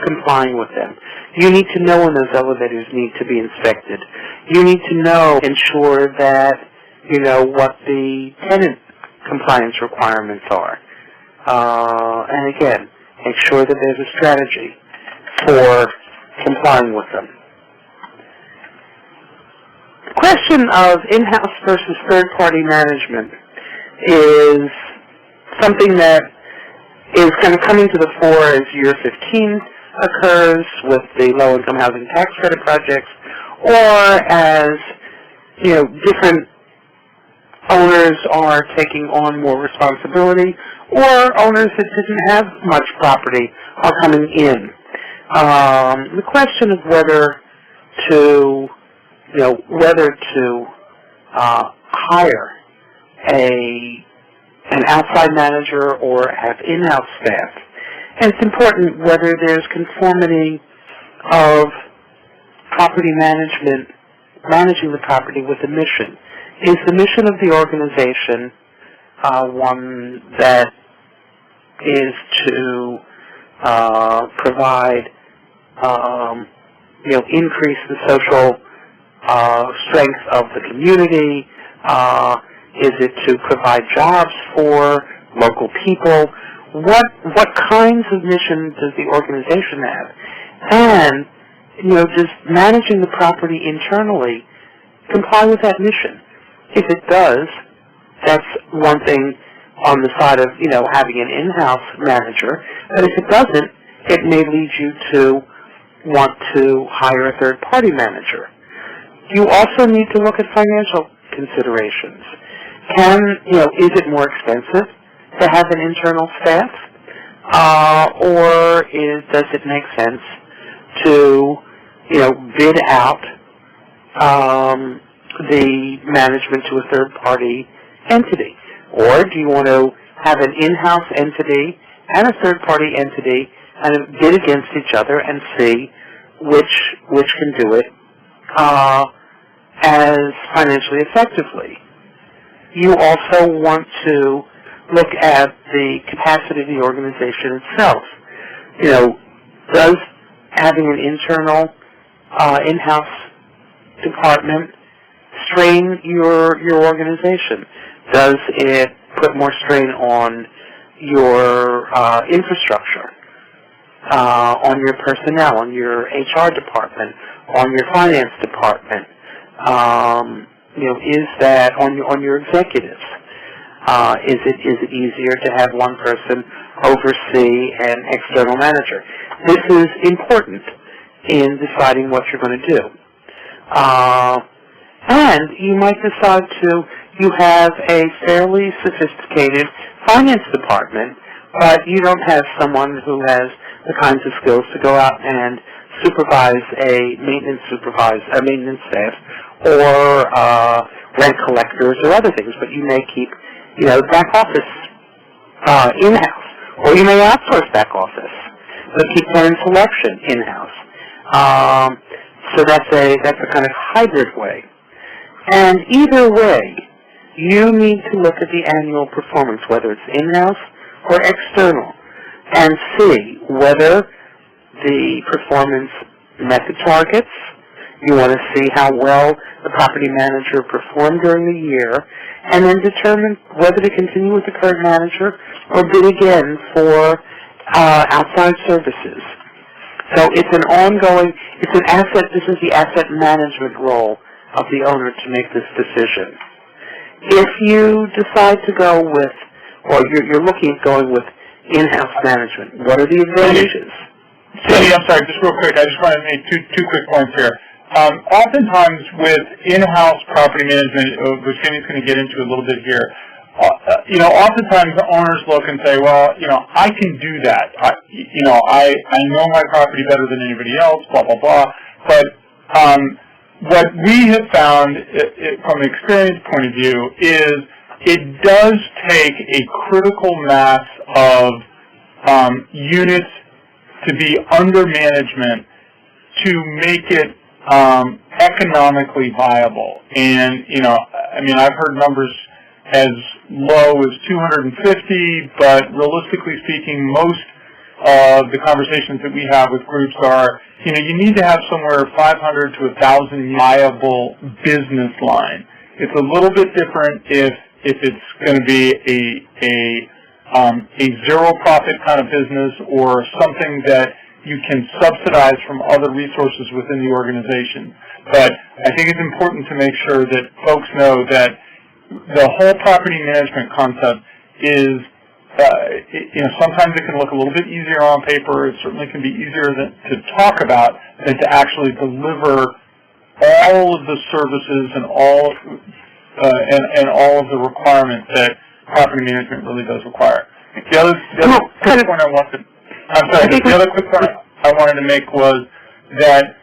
complying with them. You need to know when those elevators need to be inspected. You need to ensure that you know what the tenant compliance requirements are. And again, make sure that there's a strategy for complying with them. The question of in-house versus third-party management is something that is kind of coming to the fore as year 15 occurs with the low-income housing tax credit projects, or as different owners are taking on more responsibility, or owners that didn't have much property are coming in. The question of whether to hire an outside manager or have in-house staff. And it's important whether there's conformity of property management, managing the property with the mission. Is the mission of the organization one that is to provide, increase the social strength of the community? Is it to provide jobs for local people? What kinds of mission does the organization have? And, does managing the property internally comply with that mission? If it does, that's one thing on the side of, having an in-house manager. But if it doesn't, it may lead you to want to hire a third-party manager. You also need to look at financial considerations. Is it more expensive to have an internal staff, or does it make sense to, bid out the management to a third-party entity? Or do you want to have an in-house entity and a third-party entity and bid against each other and see which can do it as financially effectively? You also want to look at the capacity of the organization itself. Does having an internal in-house department strain your organization? Does it put more strain on your infrastructure, on your personnel, on your HR department, on your finance department? Is that on your executives? Is it easier to have one person oversee an external manager? This is important in deciding what you're going to do. And you might decide you have a fairly sophisticated finance department, but you don't have someone who has the kinds of skills to go out and supervise a maintenance staff, or rent collectors or other things, but you may keep, back office in-house, or you may outsource back office, but keep tenant selection in-house. So that's a kind of hybrid way. And either way, you need to look at the annual performance, whether it's in-house or external, and see whether the performance met the targets. You want to see how well the property manager performed during the year, and then determine whether to continue with the current manager or bid again for outside services. So it's an ongoing, this is the asset management role of the owner to make this decision. If you decide to go with, or you're looking at going with in-house management, what are the advantages? Cindy, I'm sorry, just real quick, I just want to make two quick points here. Oftentimes with in-house property management, which Cindy's going to get into a little bit here, oftentimes the owners look and say, well, I can do that. I know my property better than anybody else, blah, blah, blah. But what we have found from an experience point of view is it does take a critical mass of units to be under management to make it economically viable. And, I've heard numbers as low as 250, but realistically speaking, most of the conversations that we have with groups are, you need to have somewhere 500 to 1,000 viable business line. It's a little bit different if it's going to be a zero profit kind of business or something that you can subsidize from other resources within the organization. But I think it's important to make sure that folks know that the whole property management concept is, sometimes it can look a little bit easier on paper. It certainly can be easier to talk about than to actually deliver all of the services and all of the requirements that property management really does require. The other quick point the other quick point I wanted to make was that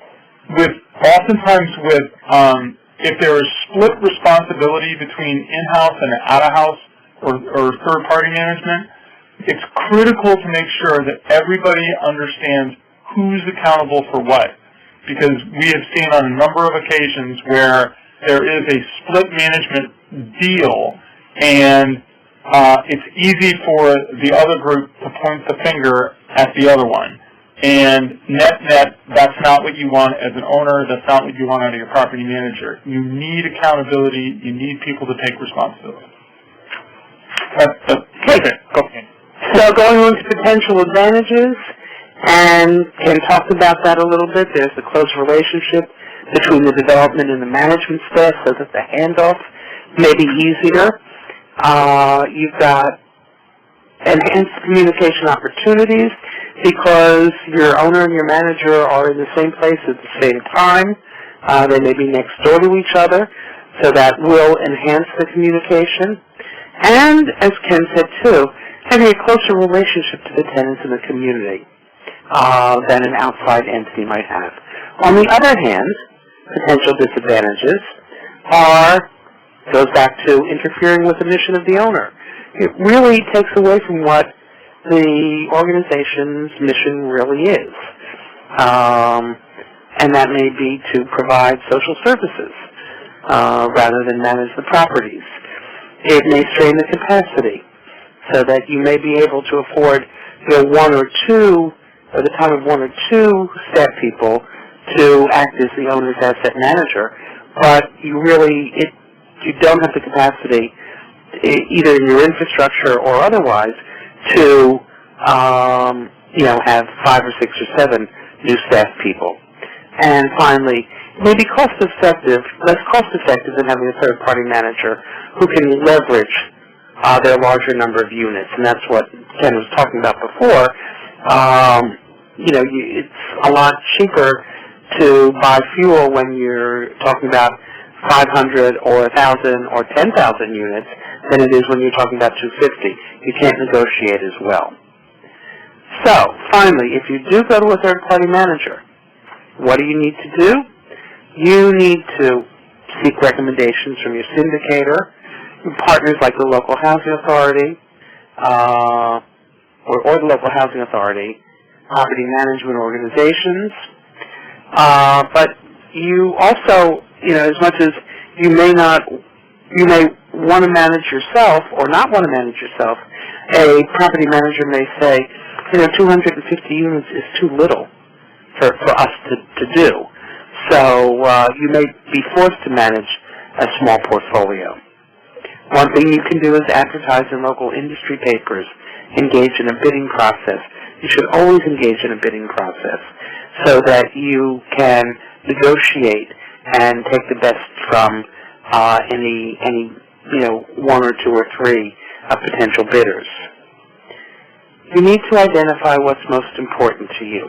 oftentimes if there is split responsibility between in-house and out-of-house or third-party management, it's critical to make sure that everybody understands who's accountable for what. Because we have seen on a number of occasions where there is a split management deal, and it's easy for the other group to point the finger at the other one. And net, that's not what you want as an owner. That's not what you want out of your property manager. You need accountability. You need people to take responsibility. Okay. So going on to potential advantages, and Ken talked about that a little bit. There's a close relationship between the development and the management staff so that the handoff may be easier. You've got enhanced communication opportunities because your owner and your manager are in the same place at the same time. They may be next door to each other, so that will enhance the communication. And, as Ken said too, having a closer relationship to the tenants in the community than an outside entity might have. On the other hand, potential disadvantages goes back to interfering with the mission of the owner. It really takes away from what the organization's mission really is. And that may be to provide social services rather than manage the properties. It may strain the capacity so that you may be able to afford one or two, at the time of one or two staff people to act as the owner's asset manager, but you don't have the capacity, either in your infrastructure or otherwise, to have 5 or 6 or 7 new staff people. And finally, it may be less cost-effective than having a third-party manager who can leverage their larger number of units, and that's what Ken was talking about before. It's a lot cheaper to buy fuel when you're talking about 500 or 1,000 or 10,000 units than it is when you're talking about 250. You can't negotiate as well. So, finally, if you do go to a third-party manager, what do you need to do? You need to seek recommendations from your syndicator, partners like the local housing authority, or the local housing authority, property management organizations. But you also, as much as you may want to manage yourself or not want to manage yourself, a property manager may say, 250 units is too little. for us to do. So you may be forced to manage a small portfolio. One thing you can do is advertise in local industry papers, engage in a bidding process. You should always engage in a bidding process so that you can negotiate and take the best from any one or two or three potential bidders. You need to identify what's most important to you,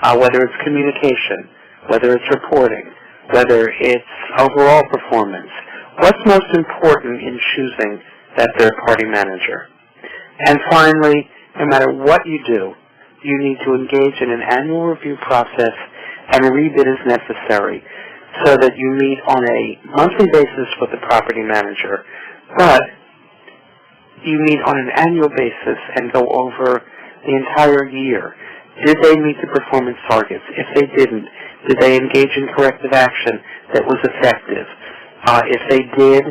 whether it's communication, whether it's reporting, whether it's overall performance. What's most important in choosing that third-party manager? And finally, no matter what you do, you need to engage in an annual review process and rebid as necessary so that you meet on a monthly basis with the property manager, but you meet on an annual basis and go over the entire year. Did they meet the performance targets? If they didn't, did they engage in corrective action that was effective? If they did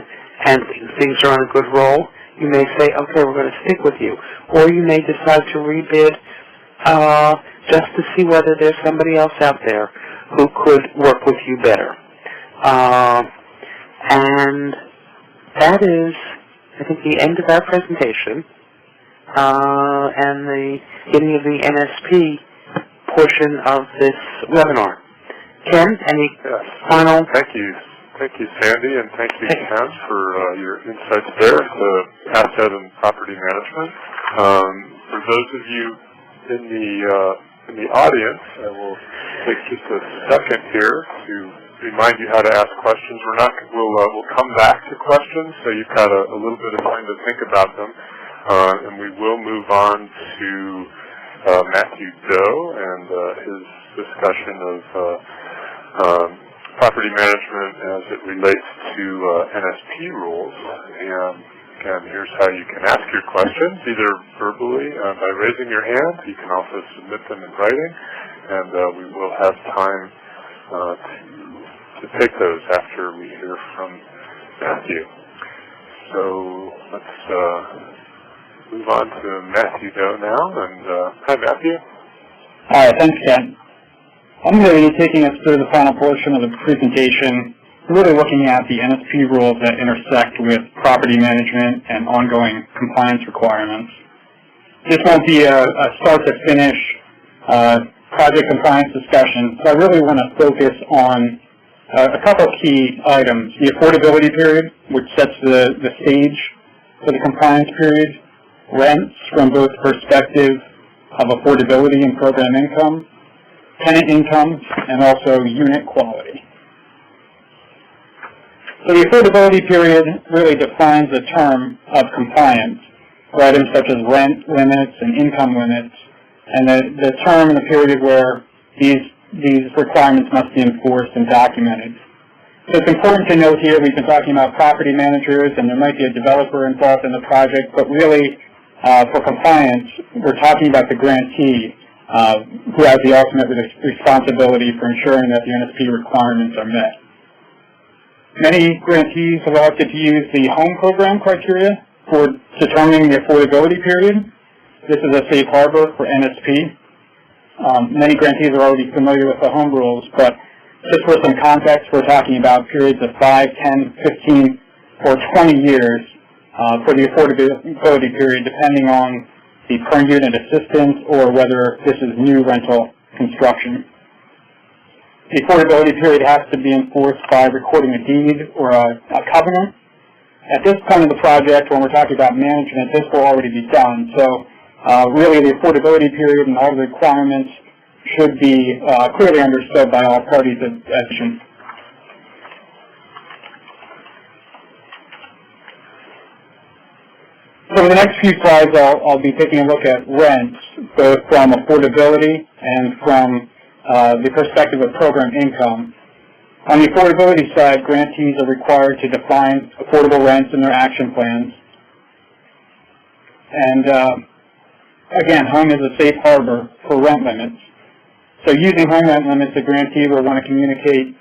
and things are on a good roll, you may say, okay, we're going to stick with you. Or you may decide to rebid just to see whether there's somebody else out there who could work with you better. And that is, I think, the end of our presentation and the beginning of the NSP portion of this webinar. Ken, any final? Thank you, Sandy, and thank you, Ken, for your insights there to asset and property management. For those of you in the audience, I will take just a second here to remind you how to ask questions. We'll come back to questions, so you've got a little bit of time to think about them, and we will move on to Matthew Doe and his discussion of property management as it relates to NSP rules. And again, here's how you can ask your questions, either verbally by raising your hand. You can also submit them in writing, and we will have time to take those after we hear from Matthew. So let's move on to Matthew Doe now. And hi, Matthew. All right, thanks, Ken. I'm going to be taking us through the final portion of the presentation, really looking at the NSP rules that intersect with property management and ongoing compliance requirements. This won't be a start-to-finish project compliance discussion, so I really want to focus on a couple of key items. The affordability period, which sets the stage for the compliance period, rents from both perspective of affordability and program income, tenant income, and also unit quality. So the affordability period really defines the term of compliance for items such as rent limits and income limits, and the term in the period where these requirements must be enforced and documented. So it's important to note here, we've been talking about property managers, and there might be a developer involved in the project, but really, for compliance, we're talking about the grantee, who has the ultimate responsibility for ensuring that the NSP requirements are met. Many grantees have elected to use the home program criteria for determining the affordability period. This is a safe harbor for NSP. Many grantees are already familiar with the home rules, but just for some context, we're talking about periods of 5, 10, 15, or 20 years for the affordability period, depending on the per unit assistance or whether this is new rental construction. The affordability period has to be enforced by recording a deed or a covenant. At this point in the project, when we're talking about management, this will already be done. So really the affordability period and all the requirements should be clearly understood by all parties at action. So in the next few slides, I'll be taking a look at rents, both from affordability and from the perspective of program income. On the affordability side, grantees are required to define affordable rents in their action plans. And again, home is a safe harbor for rent limits. So using home rent limits, the grantee will want to communicate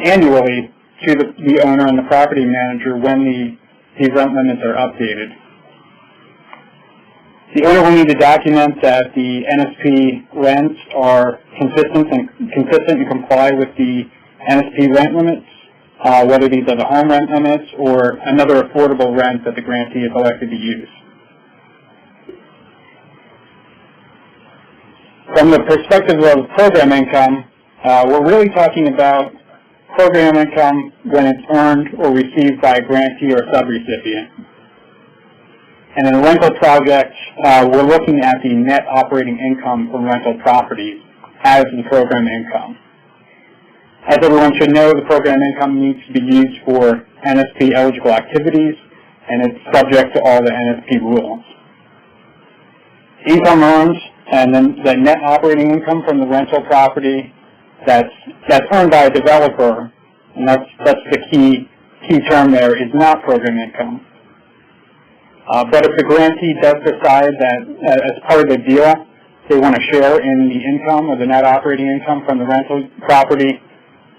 annually to the owner and the property manager when these rent limits are updated. The owner will need to document that the NSP rents are consistent and comply with the NSP rent limits, whether these are the home rent limits or another affordable rent that the grantee is elected to use. From the perspective of program income, we're really talking about program income when it's earned or received by a grantee or subrecipient. And in a rental project, we're looking at the net operating income from rental properties as the program income. As everyone should know, the program income needs to be used for NSP eligible activities, and it's subject to all the NSP rules. Income earned, and then the net operating income from the rental property that's earned by a developer, and that's the key term there, is not program income. But if the grantee does decide that as part of the deal they want to share in the income or the net operating income from the rental property,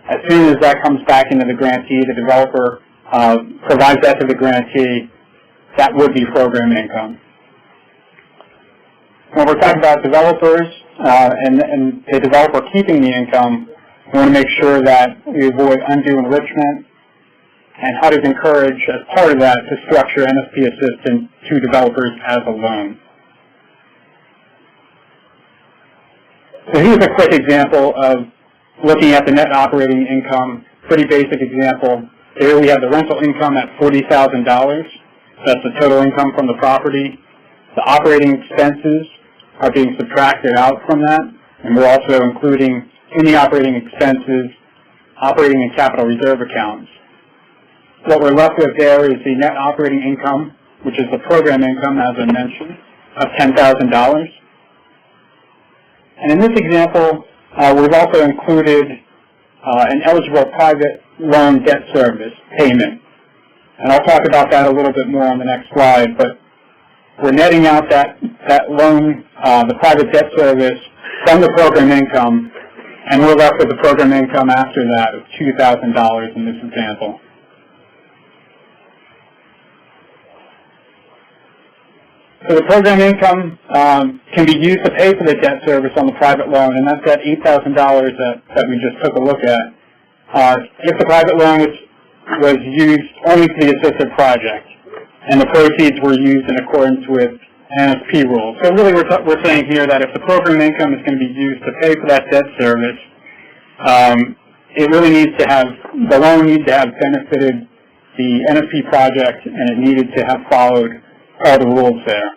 as soon as that comes back into the grantee, the developer provides that to the grantee, that would be program income. When we're talking about developers and the developer keeping the income, we want to make sure that we avoid undue enrichment, and HUD is encouraged, as part of that, to structure NSP assistance to developers as a loan. So here's a quick example of looking at the net operating income, pretty basic example. Here we have the rental income at $40,000. That's the total income from the property. The operating expenses are being subtracted out from that, and we're also including in the operating expenses operating and capital reserve accounts. What we're left with there is the net operating income, which is the program income, as I mentioned, of $10,000. And in this example, we've also included an eligible private loan debt service payment. And I'll talk about that a little bit more on the next slide, but we're netting out that loan, the private debt service, from the program income, and we're left with the program income after that of $2,000 in this example. So the program income can be used to pay for the debt service on the private loan, and that's that $8,000 that we just took a look at. If the private loan was used only for the assisted project, and the proceeds were used in accordance with NSP rules. So really we're saying here that if the program income is going to be used to pay for that debt service, it really needs to have, the loan needs to have benefited the NSP project, and it needed to have followed all the rules there.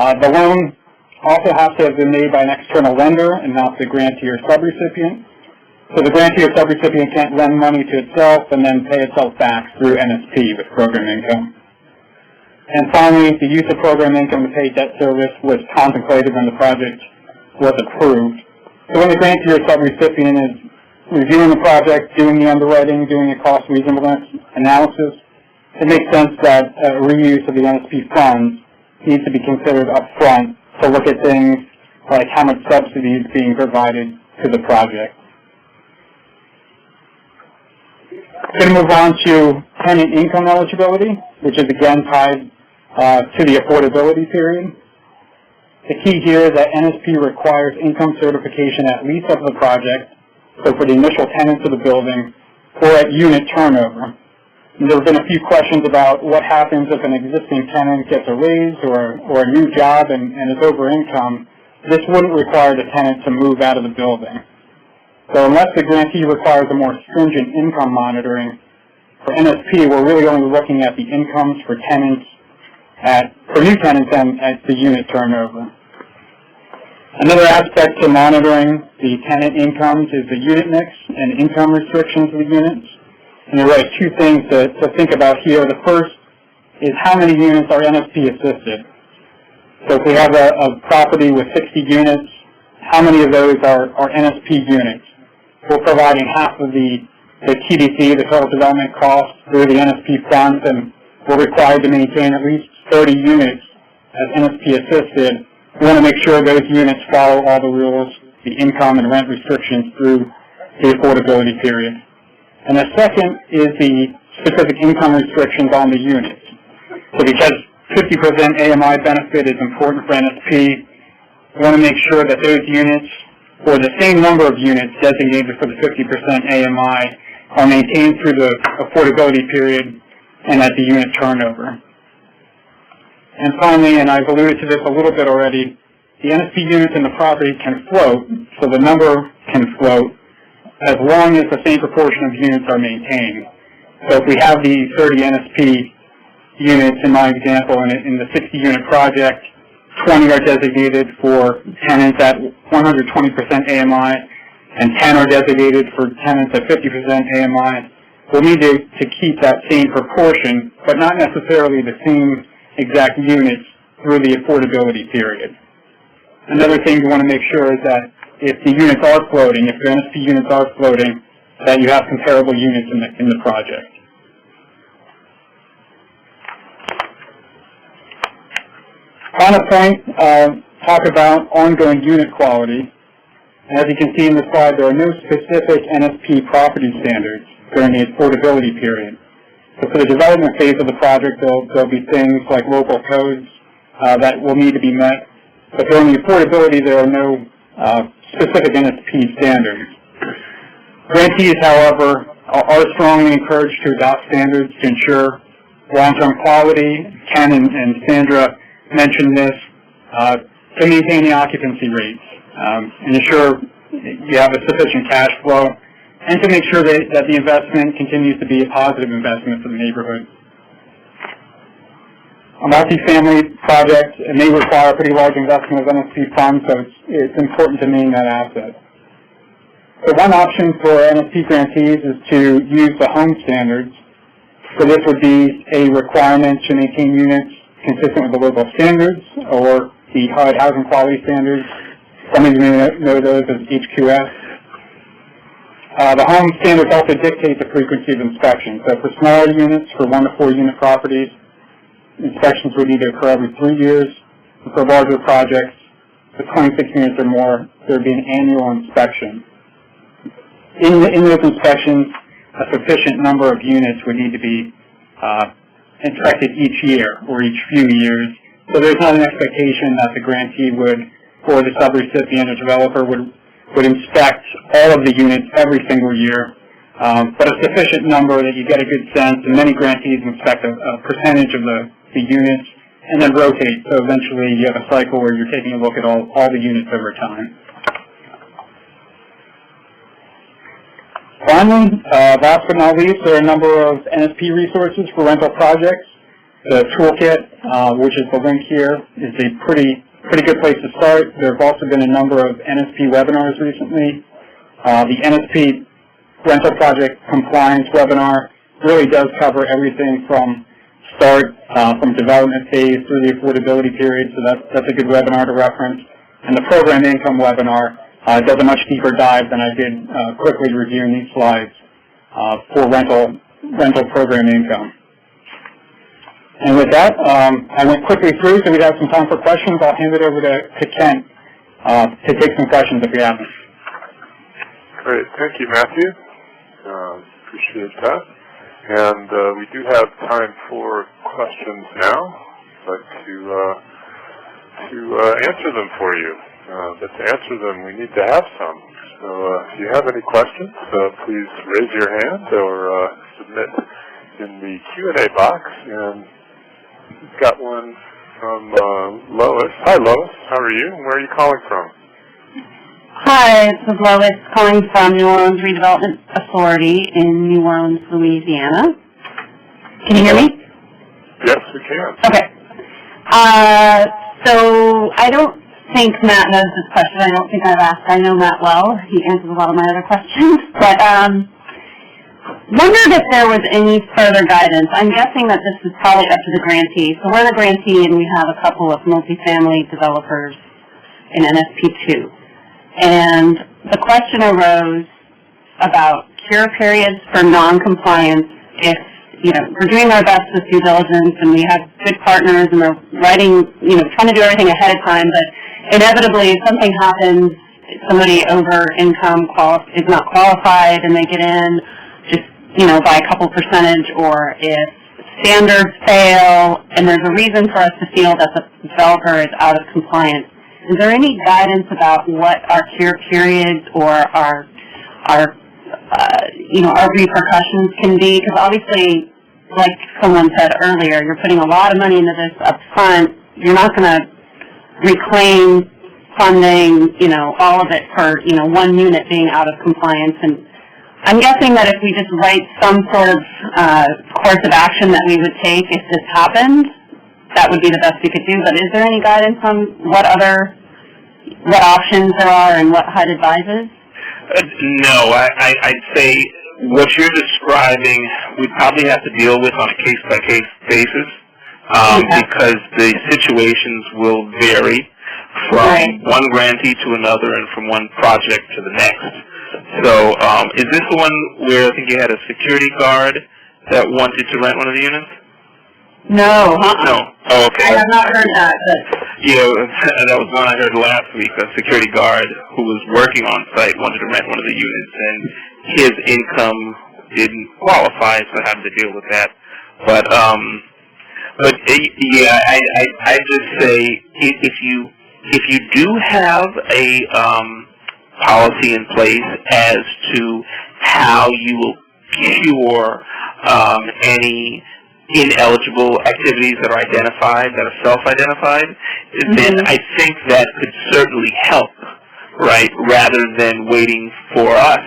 The loan also has to have been made by an external lender and not the grantee or subrecipient. So the grantee or subrecipient can't lend money to itself and then pay itself back through NSP with program income. And finally, the use of program income to pay debt service was contemplated when the project was approved. So when the grantee or subrecipient is reviewing the project, doing the underwriting, doing a cost reasonableness analysis, it makes sense that reuse of the NSP funds needs to be considered up front to look at things like how much subsidy is being provided to the project. I'm going to move on to tenant income eligibility, which is again tied to the affordability period. The key here is that NSP requires income certification at lease of the project, so for the initial tenants of the building, or at unit turnover. And there have been a few questions about what happens if an existing tenant gets a raise or a new job and is over income. This wouldn't require the tenant to move out of the building. So unless the grantee requires a more stringent income monitoring, for NSP, we're really only looking at the incomes for tenants for new tenants and at the unit turnover. Another aspect to monitoring the tenant incomes is the unit mix and income restrictions of the units. And there are two things to think about here. The first is how many units are NSP assisted. So if we have a property with 60 units, how many of those are NSP units? We're providing half of the TDC, the total development cost, through the NSP funds, and we're required to maintain at least 30 units as NSP assisted. We want to make sure those units follow all the rules, the income and rent restrictions through the affordability period. And the second is the specific income restrictions on the units. So because 50% AMI benefit is important for NSP. We want to make sure that those units, or the same number of units designated for the 50% AMI, are maintained through the affordability period and at the unit turnover. And finally, and I've alluded to this a little bit already, the NSP units in the property can float, so the number can float, as long as the same proportion of units are maintained. So if we have the 30 NSP units in my example in the 60-unit project, 20 are designated for tenants at 120% AMI, and 10 are designated for tenants at 50% AMI. We'll need to keep that same proportion, but not necessarily the same exact units through the affordability period. Another thing we want to make sure is that if the units are floating, if the NSP units are floating, that you have comparable units in the project. Final point, talk about ongoing unit quality. As you can see in the slide, there are no specific NSP property standards during the affordability period. So for the development phase of the project, there'll be things like local codes that will need to be met. But during the affordability, there are no specific NSP standards. Grantees, however, are strongly encouraged to adopt standards to ensure long-term quality. Ken and Sandra mentioned this, to maintain the occupancy rates and ensure you have a sufficient cash flow, and to make sure that the investment continues to be a positive investment for the neighborhood. A multifamily project may require a pretty large investment of NSP funds, so it's important to maintain that asset. So one option for NSP grantees is to use the home standards. So this would be a requirement to maintain units consistent with the local standards or the HUD housing quality standards. Some of you may know those as HQS. The home standards also dictate the frequency of inspection. So for smaller units, for 1 to 4 unit properties, inspections would need to occur every 3 years. And for larger projects, for 26 units or more, there would be an annual inspection. In those inspections, a sufficient number of units would need to be inspected each year or each few years. So there's not an expectation that the grantee would, or the subrecipient or developer would inspect all of the units every single year, but a sufficient number that you get a good sense, and many grantees inspect a percentage of the units and then rotate, so eventually you have a cycle where you're taking a look at all the units over time. Finally, last but not least, there are a number of NSP resources for rental projects. The toolkit, which is the link here, is a pretty good place to start. There have also been a number of NSP webinars recently. The NSP rental project compliance webinar really does cover everything from start, from development phase through the affordability period, so that's a good webinar to reference. And the program income webinar does a much deeper dive than I did quickly reviewing these slides for rental program income. And with that, I went quickly through, so we'd have some time for questions. I'll hand it over to Kent to take some questions if we have them. Great. Thank you, Matthew. Appreciate that. And we do have time for questions now. I'd like to answer them for you. But to answer them, we need to have some. So if you have any questions, please raise your hand or submit in the Q&A box. And we've got one from Lois. Hi, Lois. How are you? Where are you calling from? Hi, this is Lois calling from New Orleans Redevelopment Authority in New Orleans, Louisiana. Can you hear me? Yes, we can. Okay. So I don't think Matt knows this question. I don't think I've asked. I know Matt well. He answers a lot of my other questions. But wondered if there was any further guidance. I'm guessing that this is probably up to the grantee. So we're the grantee, and we have a couple of multifamily developers in NSP2. And the question arose about cure periods for non-compliance if, we're doing our best with due diligence and we have good partners and we're writing, trying to do everything ahead of time, but inevitably if something happens, somebody over income is not qualified and they get in just, by a couple percentage, or if standards fail, and there's a reason for us to feel that the developer is out of compliance, is there any guidance about what our cure periods or our repercussions can be? Because obviously, like someone said earlier, you're putting a lot of money into this up front. You're not going to reclaim funding, all of it for, one unit being out of compliance. And I'm guessing that if we just write some sort of course of action that we would take if this happened, that would be the best we could do. But is there any guidance on what options there are and what HUD advises? No, I'd say what you're describing we probably have to deal with on a case-by-case basis because the situations will vary from one grantee to another and from one project to the next. So is this the one where I think you had a security guard that wanted to rent one of the units? No. No. Oh, okay. I have not heard that. But... that was one I heard last week. A security guard who was working on site wanted to rent one of the units, and his income didn't qualify, so I had to deal with that. But I just say if you do have a policy in place as to how you will cure any ineligible activities that are identified, that are self-identified, then I think that could certainly help, right, rather than waiting for us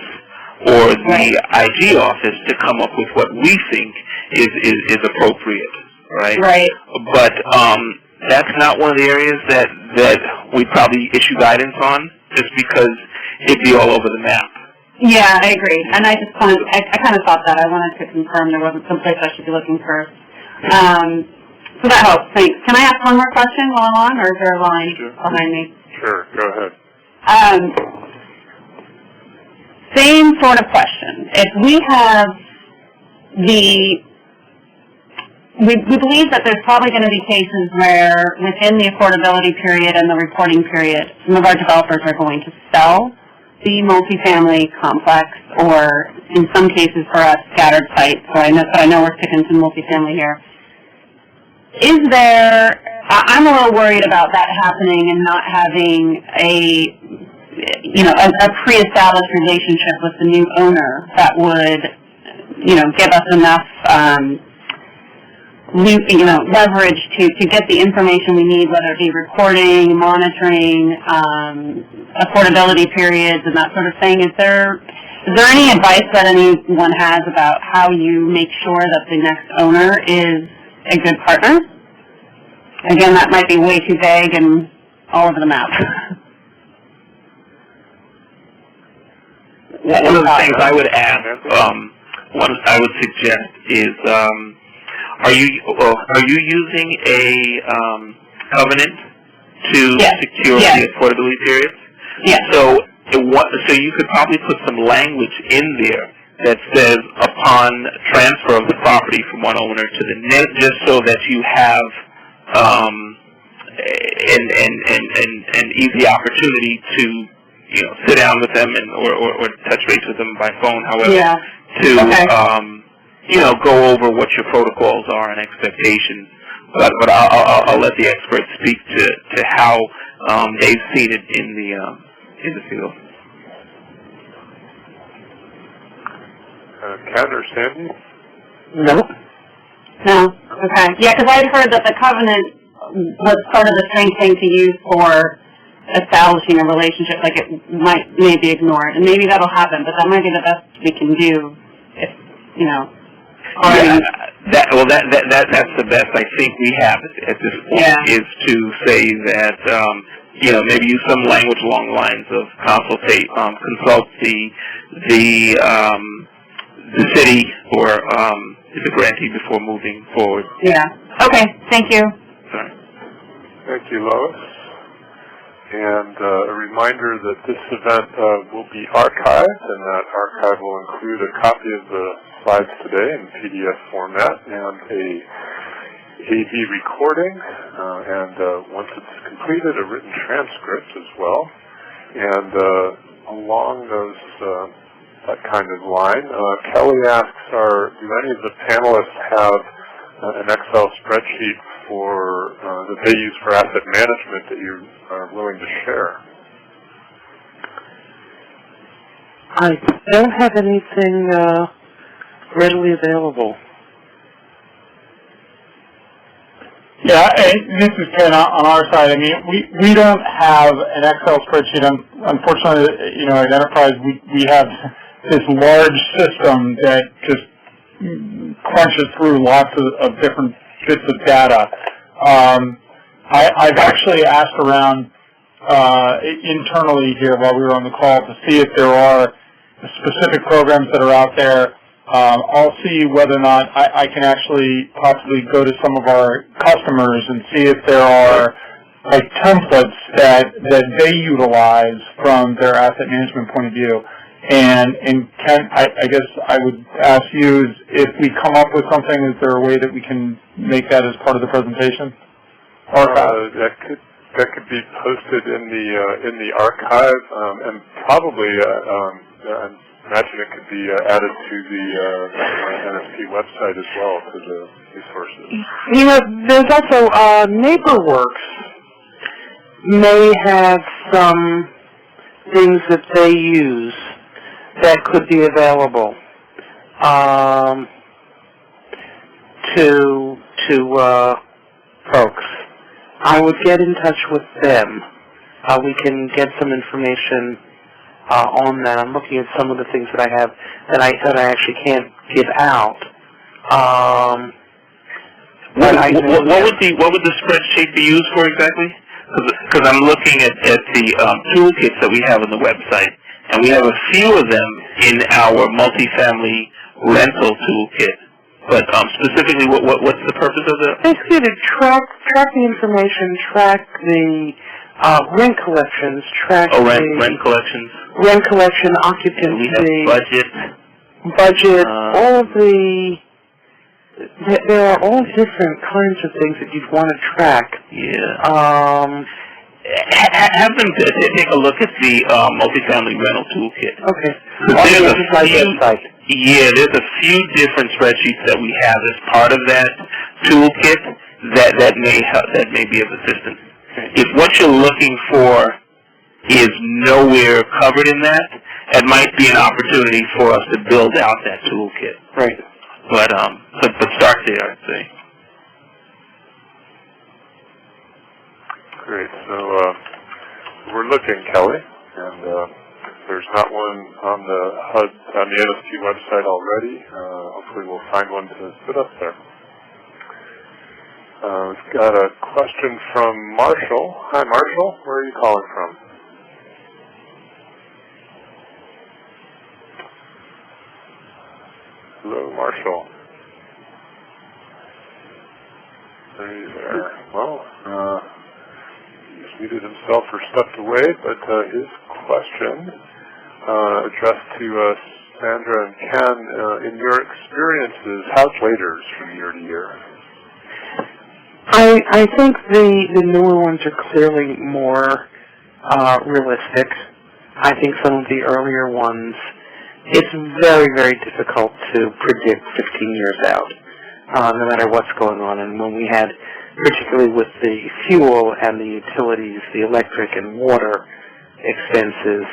or the IG office to come up with what we think is appropriate, right? Right. But that's not one of the areas that we probably issue guidance on, just because it'd be all over the map. Yeah, I agree. And I kind of thought that. I wanted to confirm there wasn't someplace I should be looking first. So that helps. Thanks. Can I ask one more question while I'm on, or is there a line behind me? Sure, go ahead. Same sort of question. If we have we believe that there's probably going to be cases where within the affordability period and the reporting period, some of our developers are going to sell the multifamily complex, or in some cases for us, scattered sites. So I know we're sticking to multifamily here. I'm a little worried about that happening and not having a pre-established relationship with the new owner that would, give us enough, leverage to get the information we need, whether it be reporting, monitoring, affordability periods, and that sort of thing. Is there any advice that anyone has about how you make sure that the next owner is a good partner? Again, that might be way too vague and all over the map. One of the things I would add, what I would suggest is, are you using a covenant to secure the affordability periods? Yes. So you could probably put some language in there that says upon transfer of the property from one owner to the next, just so that you have an easy opportunity to sit down with them or touch base with them by phone, however, to go over what your protocols are and expectations. But I'll let the experts speak to how they've seen it in the field. Ken or Sandy? No. No? Okay. Yeah, because I'd heard that the covenant was sort of the same thing to use for establishing a relationship, like it may be ignored. And maybe that'll happen, but that might be the best we can do if, that's the best I think we have at this point, is to say that, maybe use some language along the lines of consult the city or the grantee before moving forward. Yeah. Okay. Thank you. Sorry. Thank you, Lois. And a reminder that this event will be archived, and that archive will include a copy of the slides today in PDF format and a AV recording, and once it's completed, a written transcript as well. And along that kind of line, Kelly asks, do any of the panelists have an Excel spreadsheet for that they use for asset management that you are willing to share? I don't have anything readily available. Yeah, and this is Ken on our side. I mean, we don't have an Excel spreadsheet. Unfortunately, at Enterprise, we have this large system that just crunches through lots of different bits of data. I've actually asked around internally here while we were on the call to see if there are specific programs that are out there. I'll see whether or not I can actually possibly go to some of our customers and see if there are like templates that they utilize from their asset management point of view. And Ken, I guess I would ask you, if we come up with something, is there a way that we can make that as part of the presentation? That could be posted in the archive, and probably I imagine it could be added to the NSP website as well, to the resources. There's also NeighborWorks may have some things that they use that could be available to folks. I would get in touch with them. We can get some information on that. I'm looking at some of the things that I have that I actually can't give out. What would the spreadsheet be used for exactly? Because I'm looking at the toolkits that we have on the website, and we have a few of them in our multifamily rental toolkit. But specifically, what's the purpose of that? Basically, to track the information, track the rent collections, track rent collections, rent collection, occupancy, we have budget, all of the. There are all different kinds of things that you'd want to track. Yeah. Have them take a look at the multifamily rental toolkit. Okay. There's a few different spreadsheets that we have as part of that toolkit that may help, that may be of assistance. If what you're looking for is nowhere covered in that, it might be an opportunity for us to build out that toolkit. Right. But start there, I'd say. Great. So we're looking, Kelly, and there's not one on the HUD, on the NSP website already. Hopefully we'll find one to put up there. We've got a question from Marshall. Hi, Marshall. Where are you calling from? Hello, Marshall. Are you there? Well, he's muted himself or stepped away, but his question addressed to Sandra and Ken, in your experiences, how's waiters from year to year? I think the newer ones are clearly more realistic. I think some of the earlier ones, it's very, very difficult to predict 15 years out, no matter what's going on. And when we had, particularly with the fuel and the utilities, the electric and water expenses,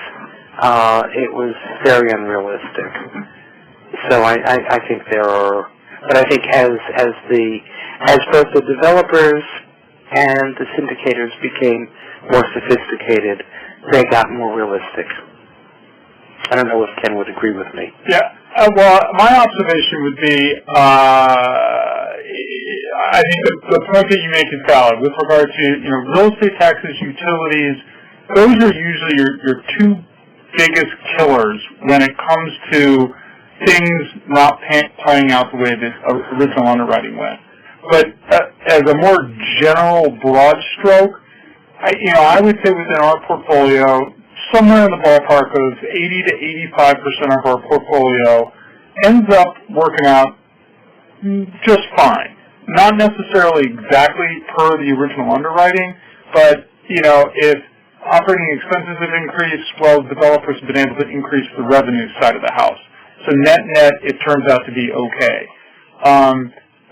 it was very unrealistic. So I think there are, but I think as both the developers and the syndicators became more sophisticated, they got more realistic. I don't know if Ken would agree with me. Yeah. Well, my observation would be, I think the point that you make is valid with regard to real estate taxes, utilities. Those are usually your two biggest killers when it comes to things not playing out the way that original underwriting went. But as a more general, broad stroke, I would say within our portfolio, somewhere in the ballpark of 80 to 85% of our portfolio ends up working out just fine. Not necessarily exactly per the original underwriting, but if operating expenses have increased, well, developers have been able to increase the revenue side of the house. So net, it turns out to be okay.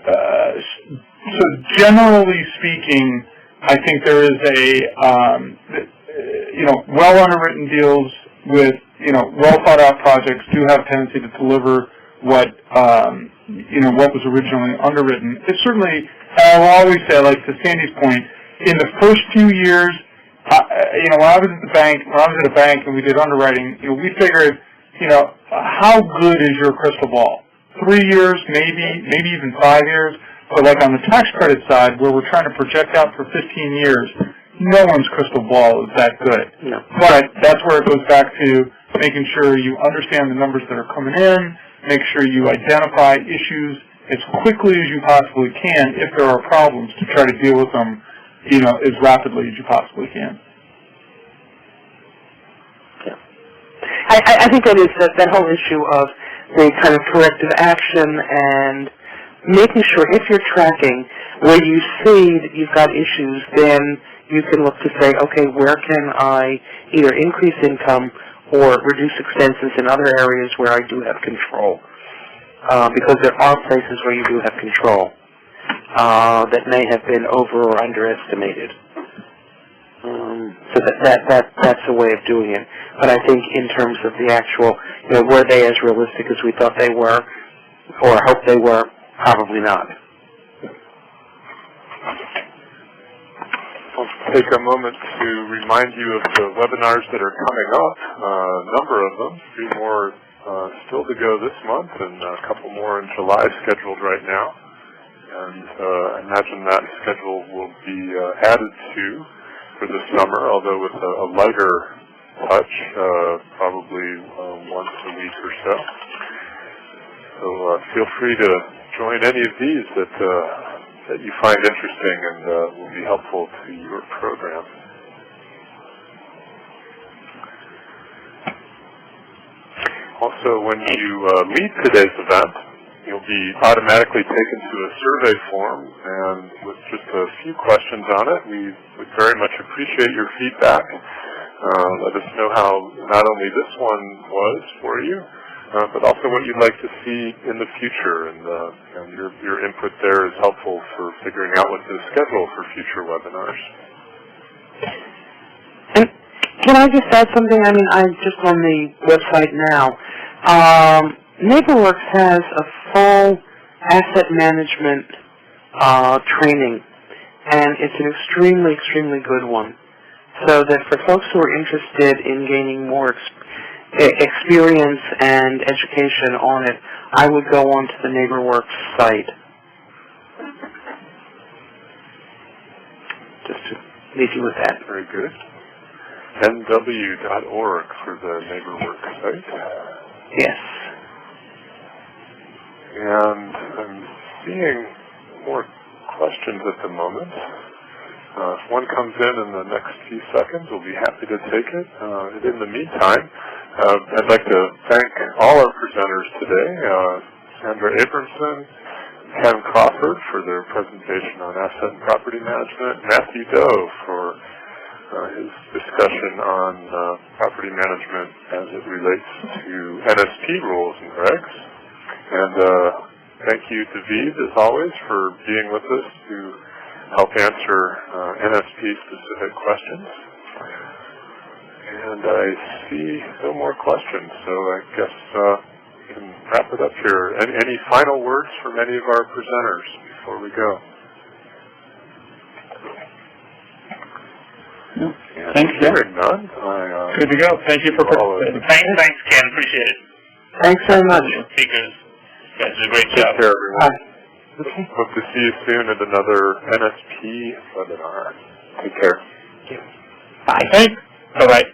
so generally speaking, I think there is well underwritten deals with, well thought out projects do have tendency to deliver what was originally underwritten. It's certainly, I will always say, like to Sandy's point, in the first few years, when I was at a bank and we did underwriting, we figured, how good is your crystal ball? 3 years, maybe even 5 years. But like on the tax credit side, where we're trying to project out for 15 years, no one's crystal ball is that good. No. But that's where it goes back to making sure you understand the numbers that are coming in, make sure you identify issues as quickly as you possibly can if there are problems to try to deal with them, as rapidly as you possibly can. Yeah. I think that is that whole issue of the kind of corrective action and making sure if you're tracking where you see that you've got issues, then you can look to say, okay, where can I either increase income or reduce expenses in other areas where I do have control? Because there are places where you do have control that may have been over or underestimated. So that's a way of doing it. But I think in terms of the actual, were they as realistic as we thought they were or hoped they were? Probably not. I'll take a moment to remind you of the webinars that are coming up, a number of them, 3 more still to go this month, and a couple more in July scheduled right now. And I imagine that schedule will be added to for the summer, although with a lighter touch, probably once a week or so. So feel free to join any of these that you find interesting and will be helpful to your program. Also, when you leave today's event, you'll be automatically taken to a survey form, and with just a few questions on it, we would very much appreciate your feedback. Let us know how not only this one was for you, but also what you'd like to see in the future, and your input there is helpful for figuring out what to schedule for future webinars. And can I just add something? I mean, I'm just on the website now. NeighborWorks has a full asset management training, and it's an extremely, extremely good one. So that for folks who are interested in gaining more experience and education on it, I would go onto the NeighborWorks site. Just to leave you with that. Very good. nw.org for the NeighborWorks site. Yes. And I'm seeing more questions at the moment. If one comes in the next few seconds, we'll be happy to take it. And in the meantime, I'd like to thank all our presenters today, Sandra Abramson, Ken Crawford for their presentation on asset and property management, Matthew Doe for his discussion on property management as it relates to NSP rules and regs. And thank you, David, as always, for being with us to help answer NSP-specific questions. And I see no more questions, so I guess we can wrap it up here. Any final words from any of our presenters before we go? No. Thanks, hearing none. Good to go. Thank you for participating. Thanks, Ken. Appreciate it. Thanks very much. Speakers. You guys did a great Take job. care, everyone. Bye. Okay. Hope to see you soon at another NSP webinar. Take care. Bye. Thanks. Bye-bye.